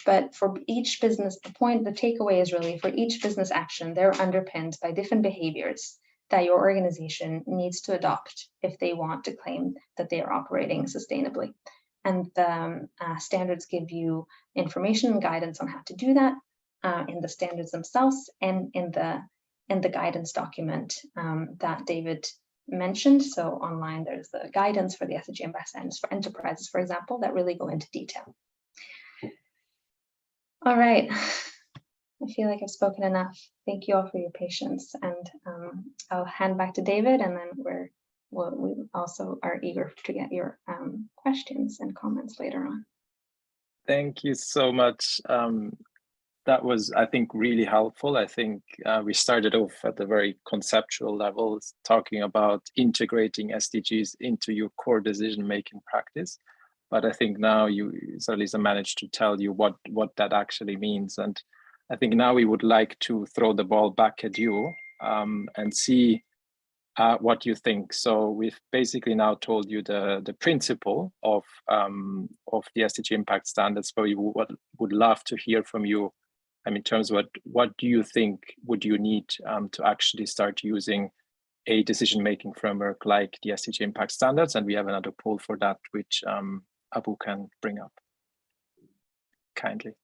But for each business, the takeaway is really for each business action, they're underpinned by different behaviors that your organization needs to adopt if they want to claim that they are operating sustainably. And the standards give you information and guidance on how to do that in the standards themselves and in the guidance document that David mentioned. So online, there's the guidance for the SDG Impact Standards for enterprises, for example, that really go into detail. All right, I feel like I've spoken enough. Thank you all for your patience, and I'll hand back to David, and then we also are eager to get your questions and comments later on. Thank you so much. that was, I think, really helpful. I think we started off at the very conceptual level, talking about integrating SDGs into your core decision-making practice. But I think now Saralisa managed to tell you what that actually means. And I think now we would like to throw the ball back at you and see what you think. So we've basically now told you the principle of the SDG Impact Standards, but we would love to hear from you. In terms of what do you think would you need to actually start using a decision-making framework like the SDG Impact Standards? And we have another poll for that, which Abu can bring up kindly.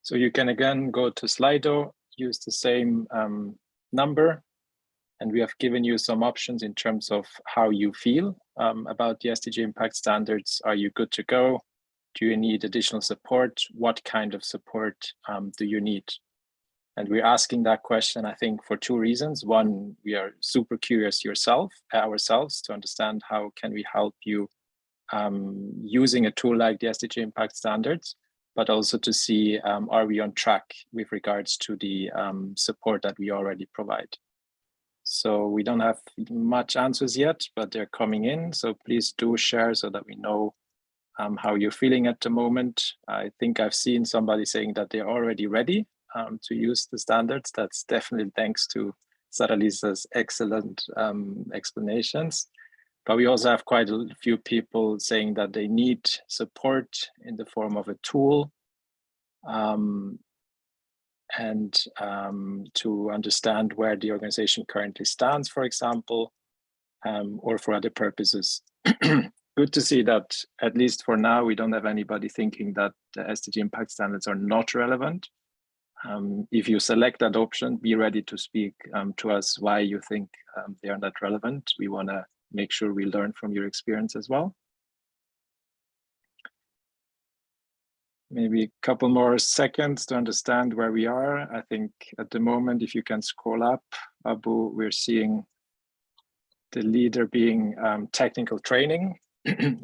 So you can again go to Slido, use the same number, and we have given you some options in terms of how you feel about the SDG Impact Standards. Are you good to go? Do you need additional support? What kind of support do you need? And we're asking that question, I think, for two reasons. One, we are super curious ourselves to understand how can we help you using a tool like the SDG Impact Standards, but also to see, are we on track with regards to the support that we already provide? So we don't have much answers yet, but they're coming in. So please do share so that we know how you're feeling at the moment. I think I've seen somebody saying that they're already ready to use the standards. That's definitely thanks to Saralisa's excellent explanations. But we also have quite a few people saying that they need support in the form of a tool and to understand where the organization currently stands, for example, or for other purposes. Good to see that, at least for now, we don't have anybody thinking that the SDG Impact Standards are not relevant. If you select that option, be ready to speak to us why you think they are not relevant. We want to make sure we learn from your experience as well. Maybe a couple more seconds to understand where we are. I think at the moment, if you can scroll up, Abu, we're seeing the leader being technical training,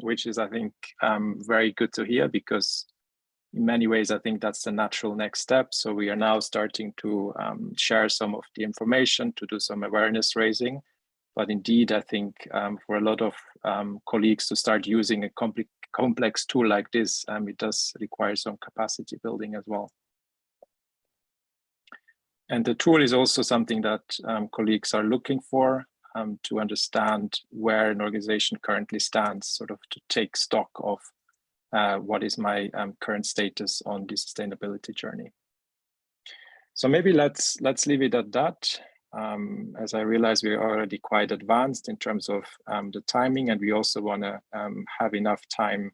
which is, I think, very good to hear, because in many ways, I think that's the natural next step. So we are now starting to share some of the information, to do some awareness raising. But indeed, I think for a lot of colleagues to start using a complex tool like this, it does require some capacity building as well. And the tool is also something that colleagues are looking for to understand where an organization currently stands, sort of to take stock of what is my current status on the sustainability journey. So maybe let's leave it at that. As I realize we're already quite advanced in terms of the timing, and we also want to have enough time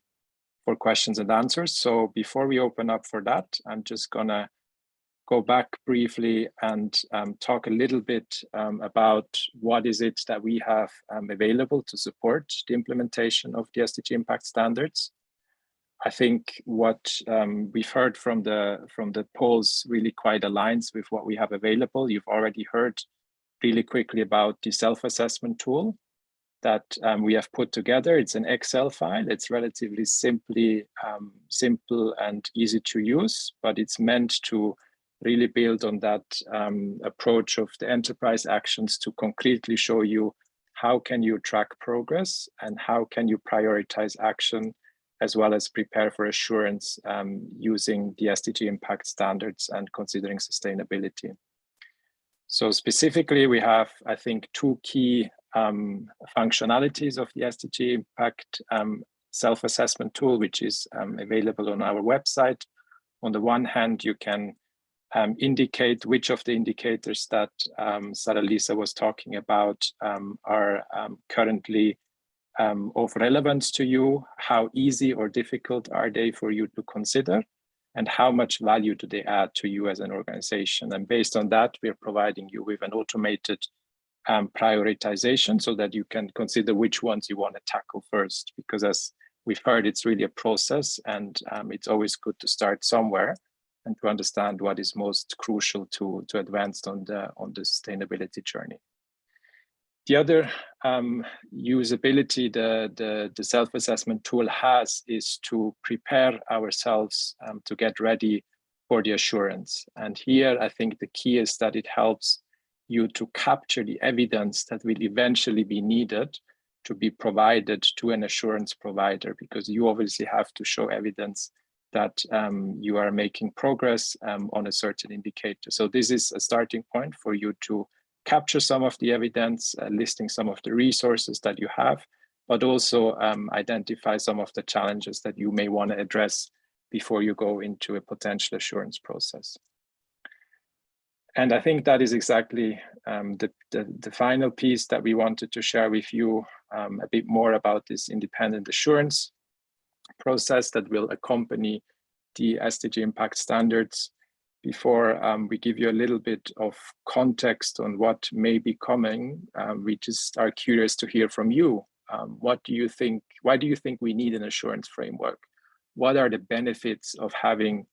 for questions and answers. So before we open up for that, I'm just gonna go back briefly and talk a little bit about what is it that we have available to support the implementation of the SDG Impact Standards. I think what we've heard from the polls really quite aligns with what we have available. You've already heard really quickly about the self-assessment tool that we have put together. It's an Excel file. It's relatively simple and easy to use, but it's meant to really build on that approach of the enterprise actions to concretely show you how can you track progress and how can you prioritize action, as well as prepare for assurance using the SDG Impact Standards and considering sustainability. So specifically, we have, I think, two key functionalities of the SDG Impact self-assessment tool, which is available on our website. On the one hand, you can indicate which of the indicators that Saralisa was talking about are currently of relevance to you, how easy or difficult are they for you to consider, and how much value do they add to you as an organization. And based on that, we're providing you with an automated prioritization so that you can consider which ones you want to tackle first, because as we've heard, it's really a process, and it's always good to start somewhere. and to understand what is most crucial to advance on the sustainability journey. The other usability the self-assessment tool has is to prepare ourselves to get ready for the assurance. And here, I think the key is that it helps you to capture the evidence that will eventually be needed to be provided to an assurance provider, because you obviously have to show evidence that you are making progress on a certain indicator. So this is a starting point for you to capture some of the evidence, listing some of the resources that you have, but also identify some of the challenges that you may want to address before you go into a potential assurance process. And I think that is exactly the final piece that we wanted to share with you a bit more about this independent assurance process that will accompany the SDG Impact Standards. Before we give you a little bit of context on what may be coming, we just are curious to hear from you. What do you think? Why do you think we need an assurance framework? What are the benefits of having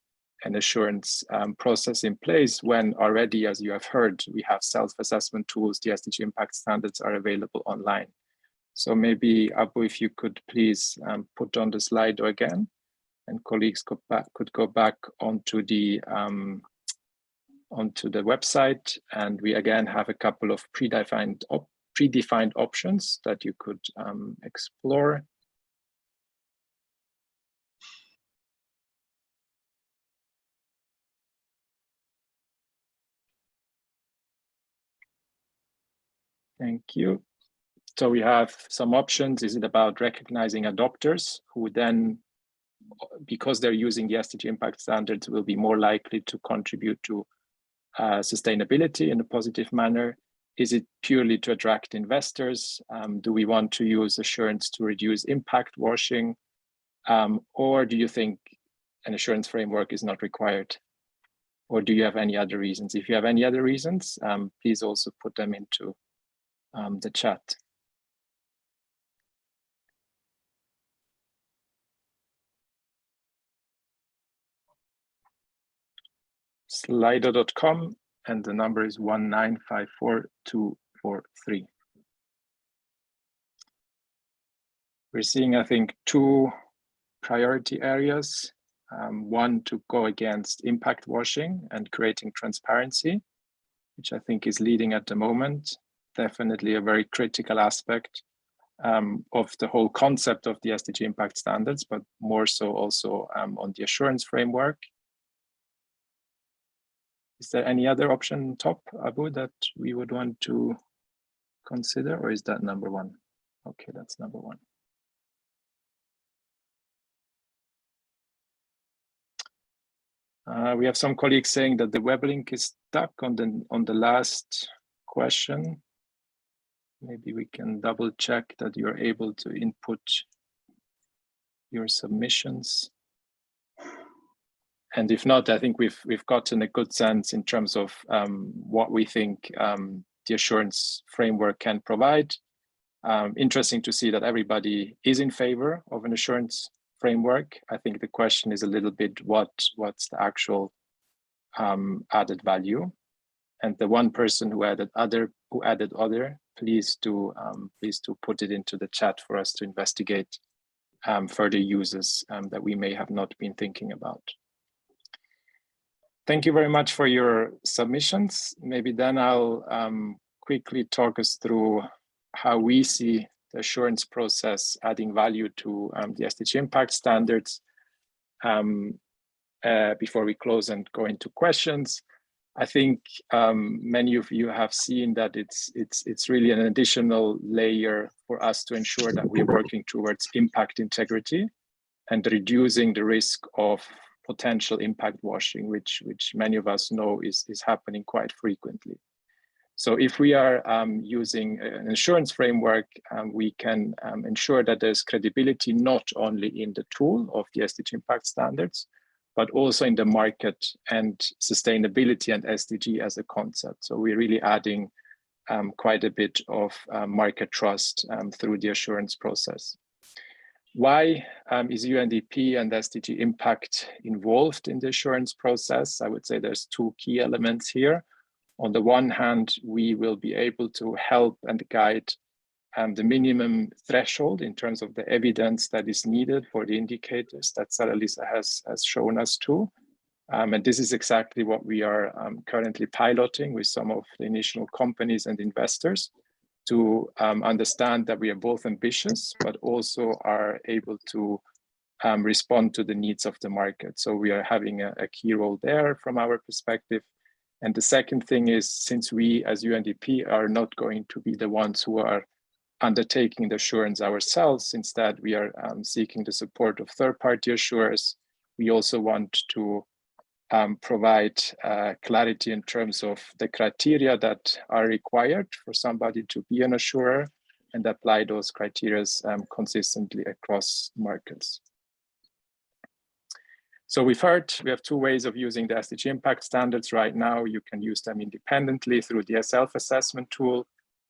an assurance process in place when already, as you have heard, we have self-assessment tools, the SDG Impact Standards are available online? So maybe, Abu, if you could please put on the Slido again, and colleagues could go back onto the website, and we again have a couple of predefined options that you could explore. Thank you. So we have some options. Is it about recognizing adopters who then, because they're using the SDG Impact Standards, will be more likely to contribute to sustainability in a positive manner? Is it purely to attract investors? Do we want to use assurance to reduce impact washing? Or do you think an assurance framework is not required? Or do you have any other reasons? If you have any other reasons, please also put them into the chat. Slido.com, and the number is 1954243. We're seeing, I think, two priority areas. One, to go against impact washing and creating transparency, which I think is leading at the moment. Definitely a very critical aspect of the whole concept of the SDG Impact Standards, but more so also on the assurance framework. Is there any other option top, Abu, that we would want to consider, or is that number one? Okay, that's number one. We have some colleagues saying that the web link is stuck on the last question. Maybe we can double check that you're able to input your submissions. And if not, I think we've gotten a good sense in terms of what we think the assurance framework can provide. Interesting to see that everybody is in favor of an assurance framework. I think the question is a little bit what's the actual added value. And the one person who added other, please do put it into the chat for us to investigate further uses that we may have not been thinking about. Thank you very much for your submissions. Maybe then I'll quickly talk us through how we see the assurance process adding value to the SDG Impact Standards before we close and go into questions. I think many of you have seen that it's really an additional layer for us to ensure that we're working towards impact integrity and reducing the risk of potential impact washing, which many of us know is happening quite frequently. So if we are using an assurance framework, we can ensure that there's credibility not only in the tool of the SDG Impact Standards, but also in the market and sustainability and SDG as a concept. So we're really adding quite a bit of market trust through the assurance process. Why is UNDP and SDG Impact involved in the assurance process? I would say there's two key elements here. On the one hand, we will be able to help and guide the minimum threshold in terms of the evidence that is needed for the indicators that Sarah-Lisa has shown us to. And this is exactly what we are currently piloting with some of the initial companies and investors to understand that we are both ambitious, but also are able to respond to the needs of the market. So we are having a key role there from our perspective. And the second thing is, since we as UNDP are not going to be the ones who are undertaking the assurance ourselves, instead we are seeking the support of third-party assurers. We also want to provide clarity in terms of the criteria that are required for somebody to be an assurer and apply those criteria consistently across markets. So we've heard we have two ways of using the SDG Impact Standards right now. You can use them independently through the self-assessment tool.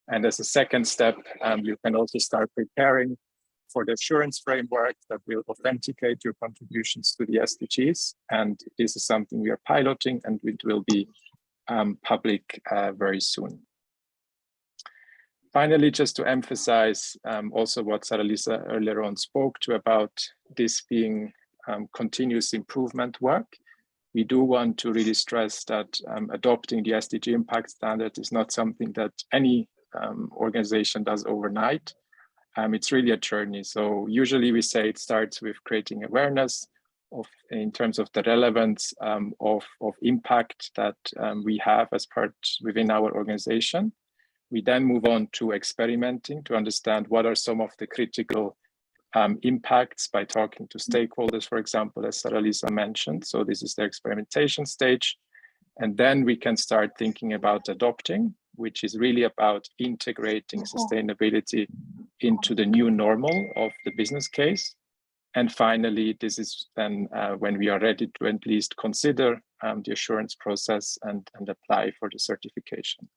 And as a second step, you can also start preparing for the assurance framework that will authenticate your contributions to the SDGs. And this is something we are piloting, and it will be public very soon. Finally, just to emphasize also what Sarah-Lisa earlier on spoke to about this being continuous improvement work. We do want to really stress that adopting the SDG Impact Standard is not something that any organization does overnight. It's really a journey. So usually we say it starts with creating awareness in terms of the relevance of impact that we have as part within our organization. We then move on to experimenting to understand what are some of the critical impacts by talking to stakeholders, for example, as Sarah-Lisa mentioned. So this is the experimentation stage. And then we can start thinking about adopting, which is really about integrating sustainability into the new normal of the business case. And finally, this is then when we are ready to at least consider the assurance process and apply for the certification.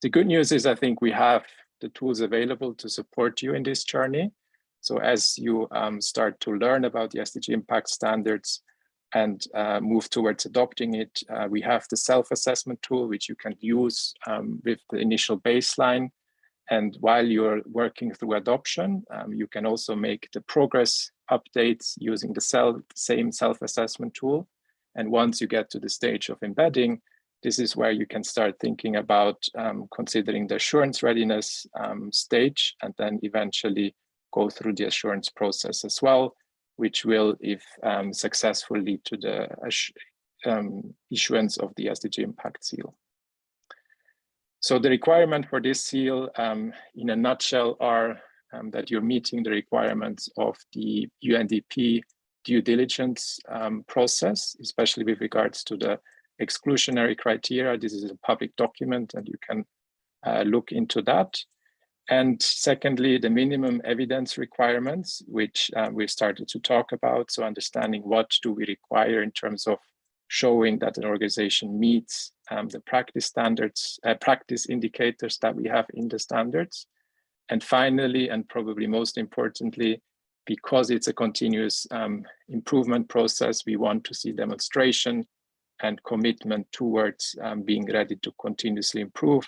The good news is I think we have the tools available to support you in this journey. So as you start to learn about the SDG Impact Standards and move towards adopting it, we have the self-assessment tool, which you can use with the initial baseline. And while you're working through adoption, you can also make the progress updates using the same self-assessment tool. And once you get to the stage of embedding, this is where you can start thinking about considering the assurance readiness stage, and then eventually go through the assurance process as well, which will, if successful, lead to the issuance of the SDG Impact Seal. So the requirement for this seal, in a nutshell, are that you're meeting the requirements of the UNDP due diligence process, especially with regards to the exclusionary criteria. This is a public document, and you can look into that. And secondly, the minimum evidence requirements, which we've started to talk about. So understanding what do we require in terms of showing that an organization meets the practice standards, practice indicators that we have in the standards. And finally, and probably most importantly, because it's a continuous improvement process, we want to see demonstration and commitment towards being ready to continuously improve.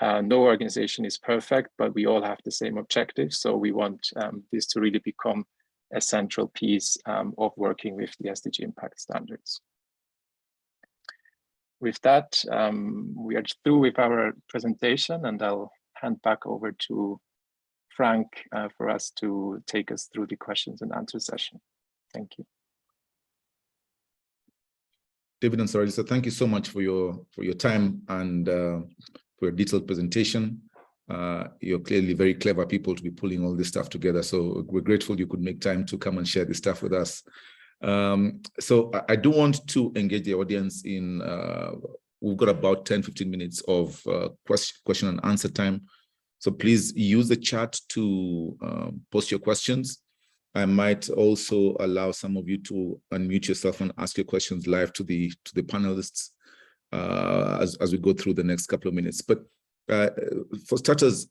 No organization is perfect, but we all have the same objective. So we want this to really become a central piece of working with the SDG Impact Standards. With that, we are through with our presentation, and I'll hand back over to Frank for us to take us through the questions and answer session. Thank you. David and Sarah-Lisa, thank you so much for your time and for your detailed presentation. You're clearly very clever people to be pulling all this stuff together. So we're grateful you could make time to come and share this stuff with us. So I do want to engage the audience in, we've got about 10-15 minutes of question and answer time. So please use the chat to post your questions. I might also allow some of you to unmute yourself and ask your questions live to the panelists as we go through the next couple of minutes. But for starters,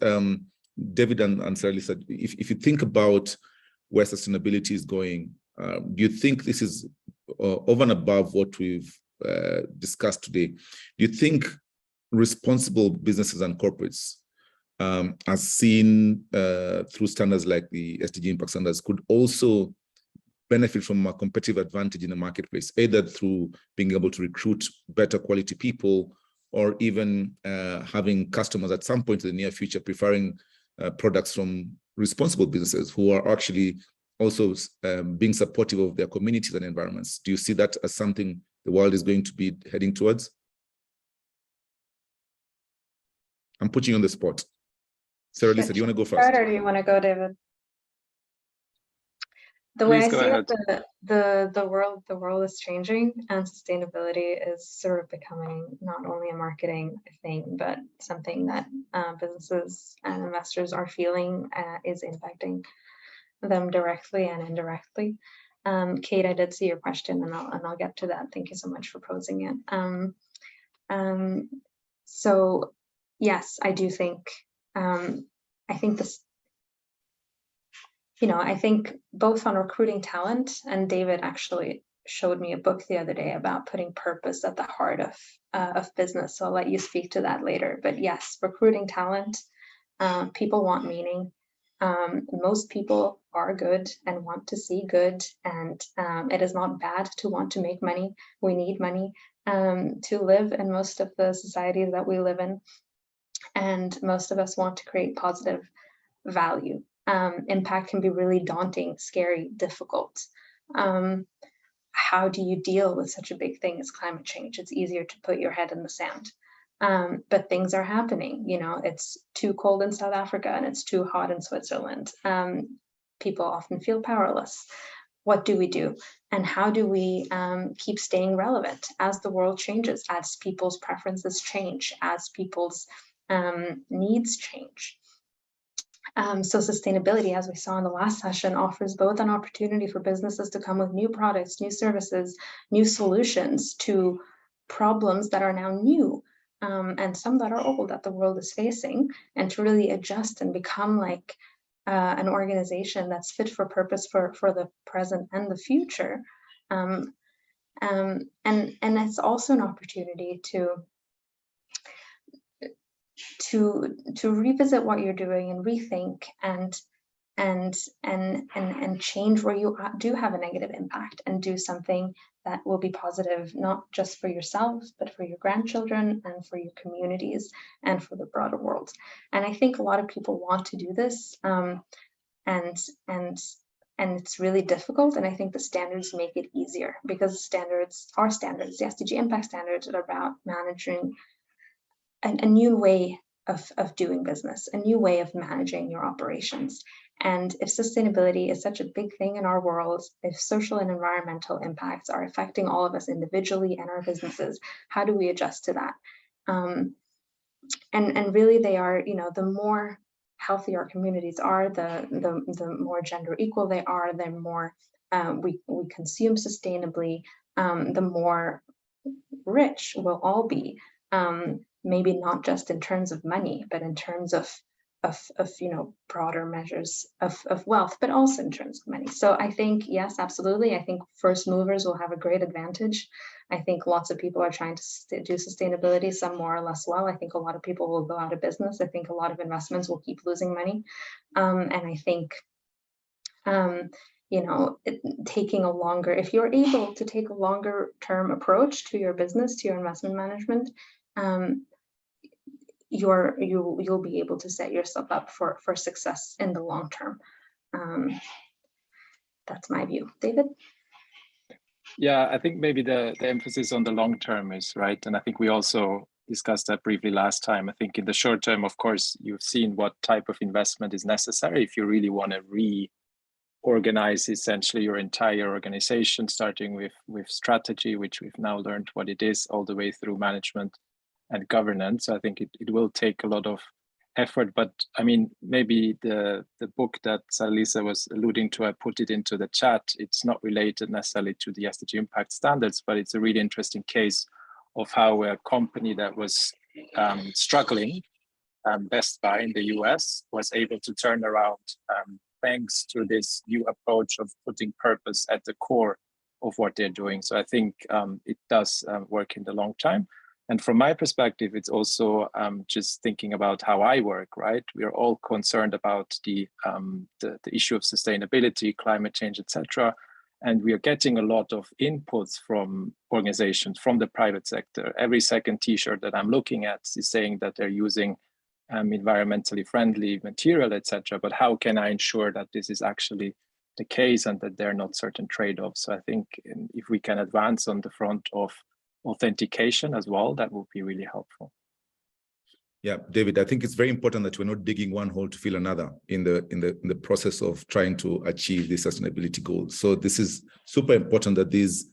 David and Sarah Lisa, if you think about where sustainability is going, do you think this is over and above what we've discussed today? Do you think responsible businesses and corporates, as seen through standards like the SDG Impact Standards, could also benefit from a competitive advantage in the marketplace, either through being able to recruit better quality people, or even having customers at some point in the near future preferring products from responsible businesses who are actually also being supportive of their communities and environments? Do you see that as something the world is going to be heading towards? I'm putting you on the spot. Sarah Lisa, do you want to go first? Or do you want to go, David? The way I see it, the world is changing, and sustainability is sort of becoming not only a marketing thing, but something that businesses and investors are feeling is impacting them directly and indirectly. Kate, I did see your question, and I'll get to that. Thank you so much for posing it. So yes, I do think I think this. I think both on recruiting talent, and David actually showed me a book the other day about putting purpose at the heart of business. So I'll let you speak to that later. But yes, recruiting talent, people want meaning. Most people are good and want to see good, and it is not bad to want to make money. We need money to live in most of the societies that we live in, and most of us want to create positive value. Impact can be really daunting, scary, difficult. How do you deal with such a big thing as climate change? It's easier to put your head in the sand. But things are happening. It's too cold in South Africa and it's too hot in Switzerland. People often feel powerless. What do we do? And how do we keep staying relevant as the world changes, as people's preferences change, as people's needs change? So sustainability, as we saw in the last session, offers both an opportunity for businesses to come with new products, new services, new solutions to problems that are now new, and some that are old that the world is facing, and to really adjust and become like an organization that's fit for purpose for the present and the future. And it's also an opportunity to revisit what you're doing and rethink and change where you do have a negative impact, and do something that will be positive, not just for yourself, but for your grandchildren and for your communities and for the broader world. And I think a lot of people want to do this, and it's really difficult. And I think the standards make it easier, because standards are standards. The SDG Impact Standards are about managing a new way of doing business, a new way of managing your operations. And if sustainability is such a big thing in our world, if social and environmental impacts are affecting all of us individually and our businesses, how do we adjust to that? And really they are, the more healthy our communities are, the more gender equal they are, the more we consume sustainably, the more rich we'll all be. Maybe not just in terms of money, but in terms of broader measures of wealth, but also in terms of money. So I think, yes, absolutely. I think first movers will have a great advantage. I think lots of people are trying to do sustainability, some more or less well. I think a lot of people will go out of business. I think a lot of investments will keep losing money. And I think, taking a longer, if you're able to take a longer term approach to your business, to your investment management, you'll be able to set yourself up for success in the long term. That's my view. David? Yeah, I think maybe the emphasis on the long term is right. And I think we also discussed that briefly last time. I think in the short term, of course, you've seen what type of investment is necessary if you really want to reorganize essentially your entire organization, starting with strategy, which we've now learned what it is, all the way through management and governance. I think it will take a lot of effort, but I mean, maybe the book that Sarah-Lisa was alluding to, I put it into the chat. It's not related necessarily to the SDG Impact Standards, but it's a really interesting case of how a company that was struggling Best Buy in the US was able to turn around thanks to this new approach of putting purpose at the core of what they're doing. So I think it does work in the long time. And from my perspective, it's also just thinking about how I work, right? We are all concerned about the issue of sustainability, climate change, etc. And we are getting a lot of inputs from organizations, from the private sector. Every second T-shirt that I'm looking at is saying that they're using environmentally friendly material, etc. But how can I ensure that this is actually the case and that there are not certain trade-offs? So I think if we can advance on the front of authentication as well, that would be really helpful. Yeah, David, I think it's very important that we're not digging one hole to fill another in the process of trying to achieve the sustainability goals. So this is super important that these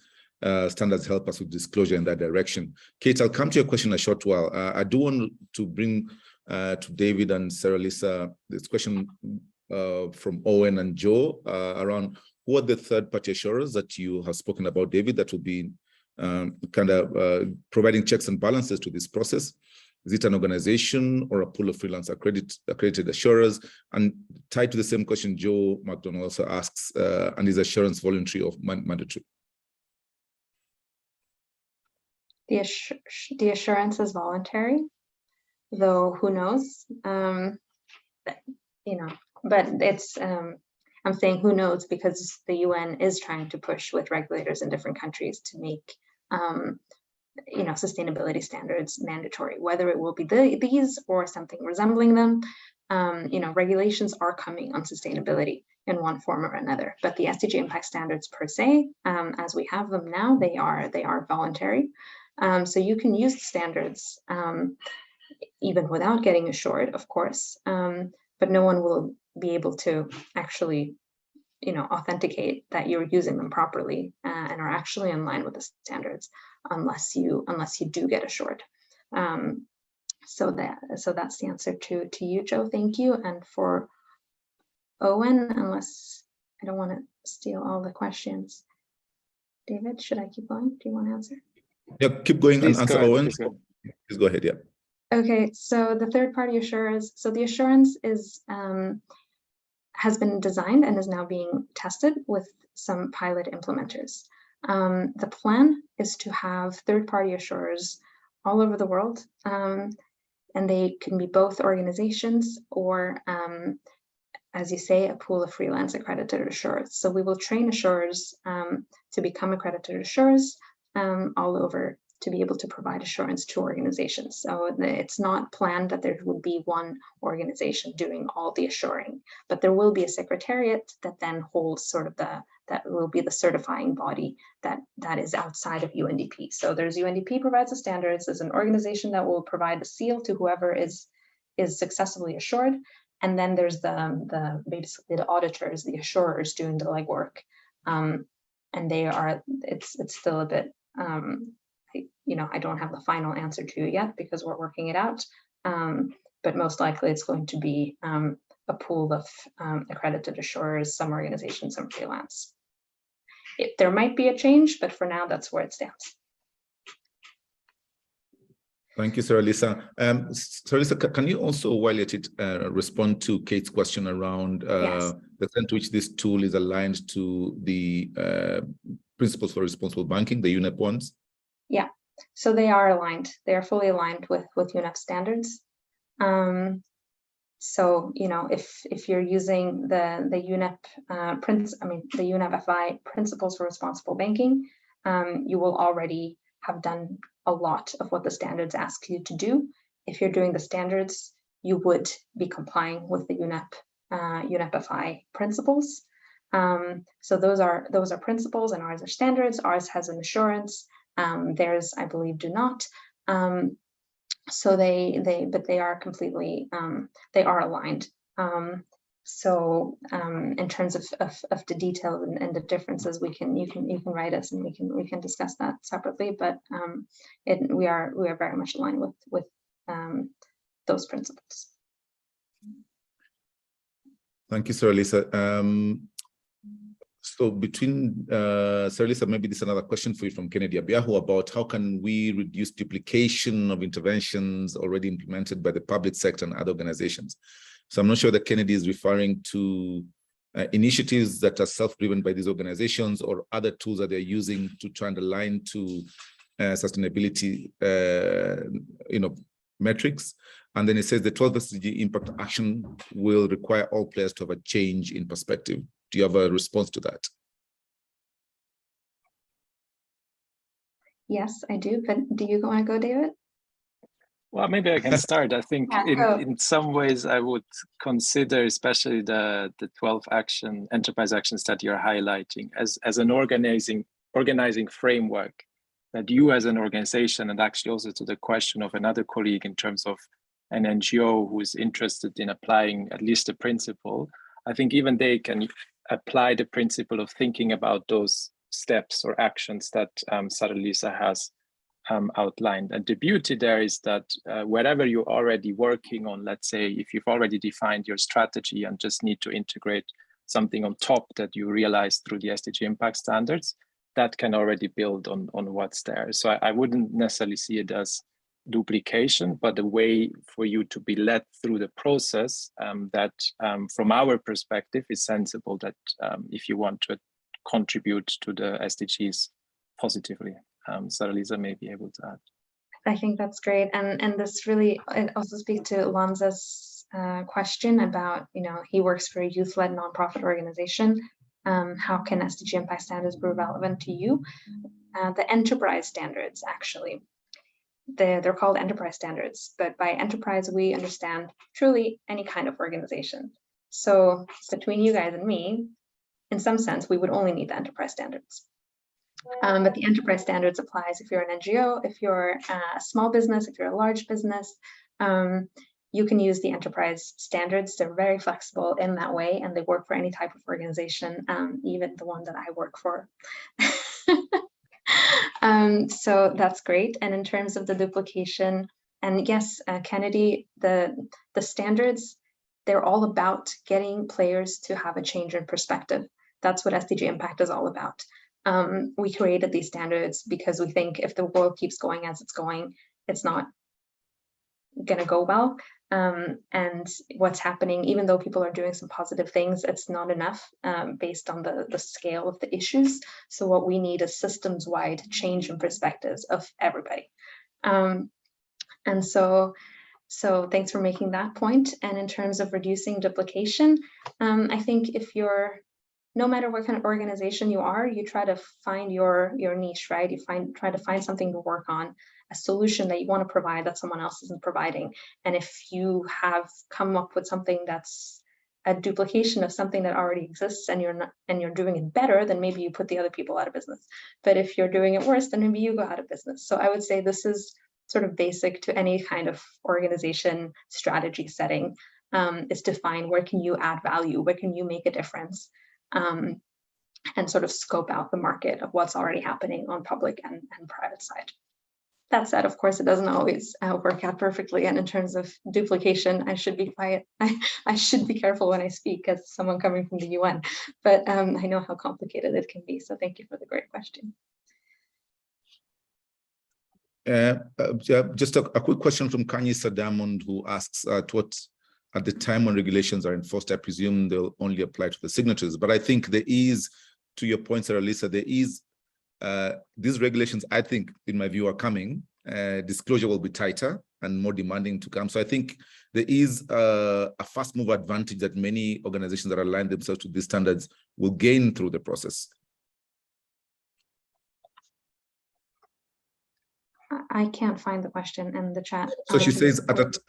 standards help us with disclosure in that direction. Kate, I'll come to your question in a short while. I do want to bring to David and Sarah Lisa this question from Owen and Joe around who are the third-party assurers that you have spoken about, David, that will be providing checks and balances to this process. Is it an organization or a pool of freelance accredited assurers? And tied to the same question, Joe McDonald also asks, and is assurance voluntary or mandatory? The assurance is voluntary, though who knows? But it's I'm saying who knows because the UN is trying to push with regulators in different countries to make sustainability standards mandatory, whether it will be these or something resembling them. Regulations are coming on sustainability in one form or another, but the SDG Impact Standards per se, as we have them now, they are voluntary. So you can use the standards even without getting assured, of course, but no one will be able to actually authenticate that you're using them properly and are actually in line with the standards unless you do get assured. So that's the answer to you, Joe. Thank you. And for Owen, unless I don't want to steal all the questions, David, should I keep going? Do you want to answer? Yeah, keep going and answer, Owen. Please go ahead. Yeah. Okay. So the third-party assurers. So the assurance is has been designed and is now being tested with some pilot implementers. The plan is to have third-party assurers all over the world, and they can be both organizations or, as you say, a pool of freelance accredited assurers. So we will train assurers to become accredited assurers all over to be able to provide assurance to organizations. So it's not planned that there would be one organization doing all the assuring, but there will be a secretariat that then holds sort of that will be the certifying body that is outside of UNDP. So there's UNDP provides the standards, there's an organization that will provide the seal to whoever is successfully assured. And then there's basically the auditors, the assurers doing the legwork. And it's still a bit, I don't have the final answer to you yet because we're working it out, but most likely it's going to be a pool of accredited assurers, some organizations, some freelance. There might be a change, but for now, that's where it stands. Thank you, Sarah Lisa. Sarah Lisa, can you also, while you're at it, respond to Kate's question around Yes. the extent to which this tool is aligned to the principles for responsible banking, the UNEP ones? Yeah. So they are aligned. They are fully aligned with UNEP standards. So if you're using the UNEP the UNEP FI principles for responsible banking, you will already have done a lot of what the standards ask you to do. If you're doing the standards, you would be complying with the UNEP FI principles. So those are principles, and ours are standards. Ours has an assurance. Theirs, I believe, do not. So they are completely they are aligned. So in terms of the detail and the differences, you can write us and we can discuss that separately. But we are very much aligned with those principles. Thank you, Sarah Lisa. So between, Sarah Lisa, maybe this is another question for you from Kennedy Abiahu about how can we reduce duplication of interventions already implemented by the public sector and other organizations. So I'm not sure that Kennedy is referring to initiatives that are self-driven by these organizations or other tools that they're using to try and align to sustainability, metrics. And then it says the 12th SDG Impact Action will require all players to have a change in perspective. Do you have a response to that? Yes, I do. But do you want to go, David? Well, maybe I can start. I think in some ways I would consider, especially the 12 enterprise actions that you're highlighting as an organizing framework that you as an organization, and actually also to the question of another colleague in terms of an NGO who is interested in applying at least a principle, I think even they can apply the principle of thinking about those steps or actions that Sarah Lisa has outlined. And the beauty there is that wherever you're already working on, let's say, if you've already defined your strategy and just need to integrate something on top that you realize through the SDG Impact Standards, that can already build on what's there. So I wouldn't necessarily see it as duplication, but a way for you to be led through the process that from our perspective is sensible, that if you want to contribute to the SDGs positively. Sarah Lisa may be able to add. I think that's great. And this really also speaks to Lanza's question about, he works for a youth-led nonprofit organization. How can SDG Impact Standards be relevant to you? The enterprise standards, actually, they're called enterprise standards, but by enterprise, we understand truly any kind of organization. So between you guys and me, in some sense, we would only need the enterprise standards. But the enterprise standards applies if you're an NGO, if you're a small business, if you're a large business, you can use the enterprise standards. They're very flexible in that way, and they work for any type of organization, even the one that I work for. So that's great. And in terms of the duplication, and yes, Kennedy, the standards, they're all about getting players to have a change in perspective. That's what SDG Impact is all about. We created these standards because we think if the world keeps going as it's going, it's not going to go well. And what's happening, even though people are doing some positive things, it's not enough based on the scale of the issues. So what we need is systems-wide change in perspectives of everybody. And so thanks for making that point. And in terms of reducing duplication, I think if you're, no matter what kind of organization you are, you try to find your niche, right? You try to find something to work on, a solution that you want to provide that someone else isn't providing. And if you have come up with something that's a duplication of something that already exists and you're doing it better, then maybe you put the other people out of business. But if you're doing it worse, then maybe you go out of business. So I would say this is sort of basic to any kind of organization strategy setting, is to find where can you add value, where can you make a difference, and sort of scope out the market of what's already happening on public and private side. That said, of course, it doesn't always work out perfectly. And in terms of duplication, I should be quiet. I should be careful when I speak as someone coming from the UN, but I know how complicated it can be. So thank you for the great question. Just a quick question from Kanyisa Diamond, who asks, at the time when regulations are enforced, I presume they'll only apply to the signatories. But I think there is, to your point, Sarah Lisa, there is, these regulations, I think, in my view, are coming. Disclosure will be tighter and more demanding to come. So I think there is a fast mover advantage that many organizations that align themselves to these standards will gain through the process. I can't find the question in the chat. So she says,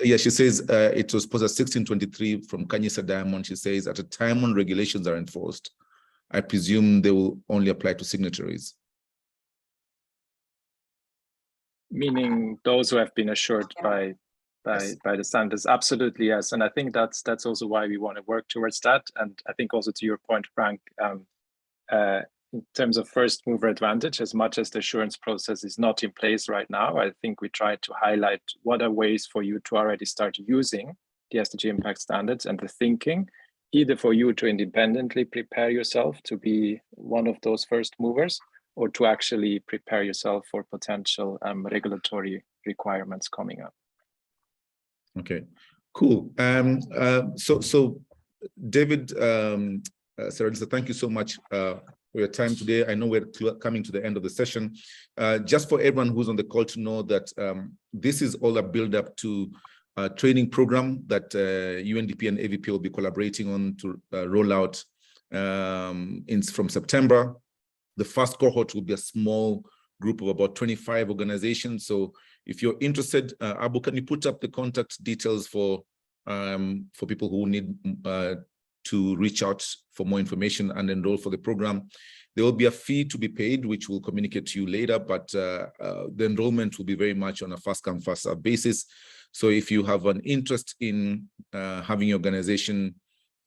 she says it was posted at 1623 from Kanyisa Diamond. She says, at a time when regulations are enforced, I presume they will only apply to signatories. Meaning those who have been assured by the standards. Absolutely, yes. And I think that's also why we want to work towards that. And I think also to your point, Frank, in terms of first mover advantage, as much as the assurance process is not in place right now, I think we try to highlight what are ways for you to already start using the SDG Impact Standards and the thinking either for you to independently prepare yourself to be one of those first movers, or to actually prepare yourself for potential regulatory requirements coming up. Okay, cool. So David, Sarah Lisa, thank you so much for your time today. I know we're coming to the end of the session. Just for everyone who's on the call to know that this is all a build-up to a training program that UNDP and AVPA will be collaborating on to roll out from September. The first cohort will be a small group of about 25 organizations. So if you're interested, Abu, can you put up the contact details for people who need to reach out for more information and enroll for the program? There will be a fee to be paid, which we'll communicate to you later, but the enrollment will be very much on a first-come, first-served basis. So if you have an interest in having your organization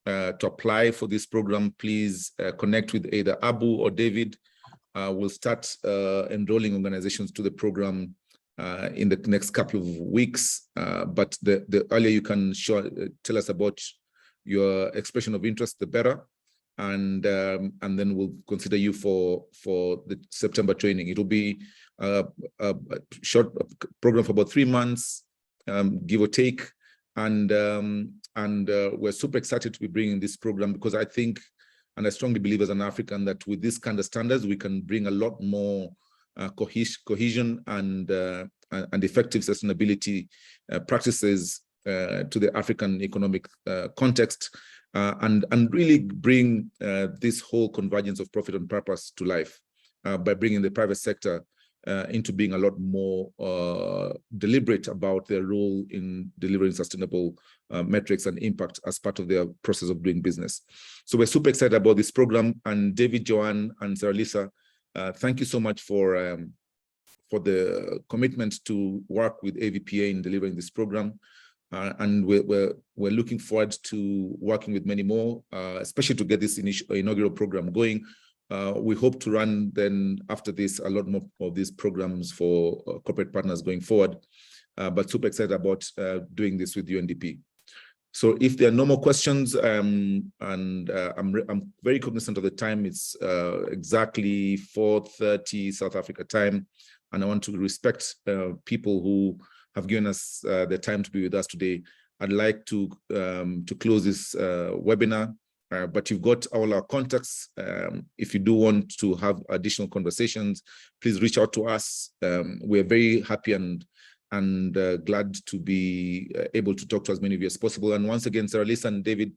to apply for this program, please connect with either Abu or David. We'll start enrolling organizations to the program in the next couple of weeks. But the earlier you can tell us about your expression of interest, the better. And then we'll consider you for the September training. It will be a short program for about 3 months, give or take. And we're super excited to be bringing this program, because I think, and I strongly believe as an African, that with this kind of standards, we can bring a lot more cohesion and effective sustainability practices to the African economic context, and really bring this whole convergence of profit and purpose to life by bringing the private sector into being a lot more deliberate about their role in delivering sustainable metrics and impact as part of their process of doing business. So we're super excited about this program. And David, Joanne, and Sarah Lisa, thank you so much for the commitment to work with AVPA in delivering this program. And we're looking forward to working with many more, especially to get this inaugural program going. We hope to run then after this a lot more of these programs for corporate partners going forward, but super excited about doing this with UNDP. So if there are no more questions, and I'm very cognizant of the time, it's exactly 4:30 South Africa time, and I want to respect people who have given us the time to be with us today. I'd like to close this webinar. But you've got all our contacts. If you do want to have additional conversations, please reach out to us. We're very happy and glad to be able to talk to as many of you as possible. And once again, Sarah Lisa and David,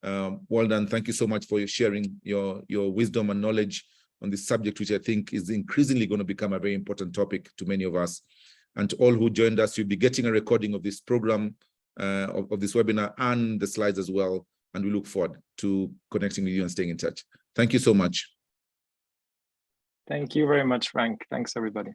well done. Thank you so much for sharing your wisdom and knowledge on this subject, which I think is increasingly going to become a very important topic to many of us. And to all who joined us, you'll be getting a recording of this program, of this webinar, and the slides as well. And we look forward to connecting with you and staying in touch. Thank you so much. Thank you very much, Frank. Thanks, everybody.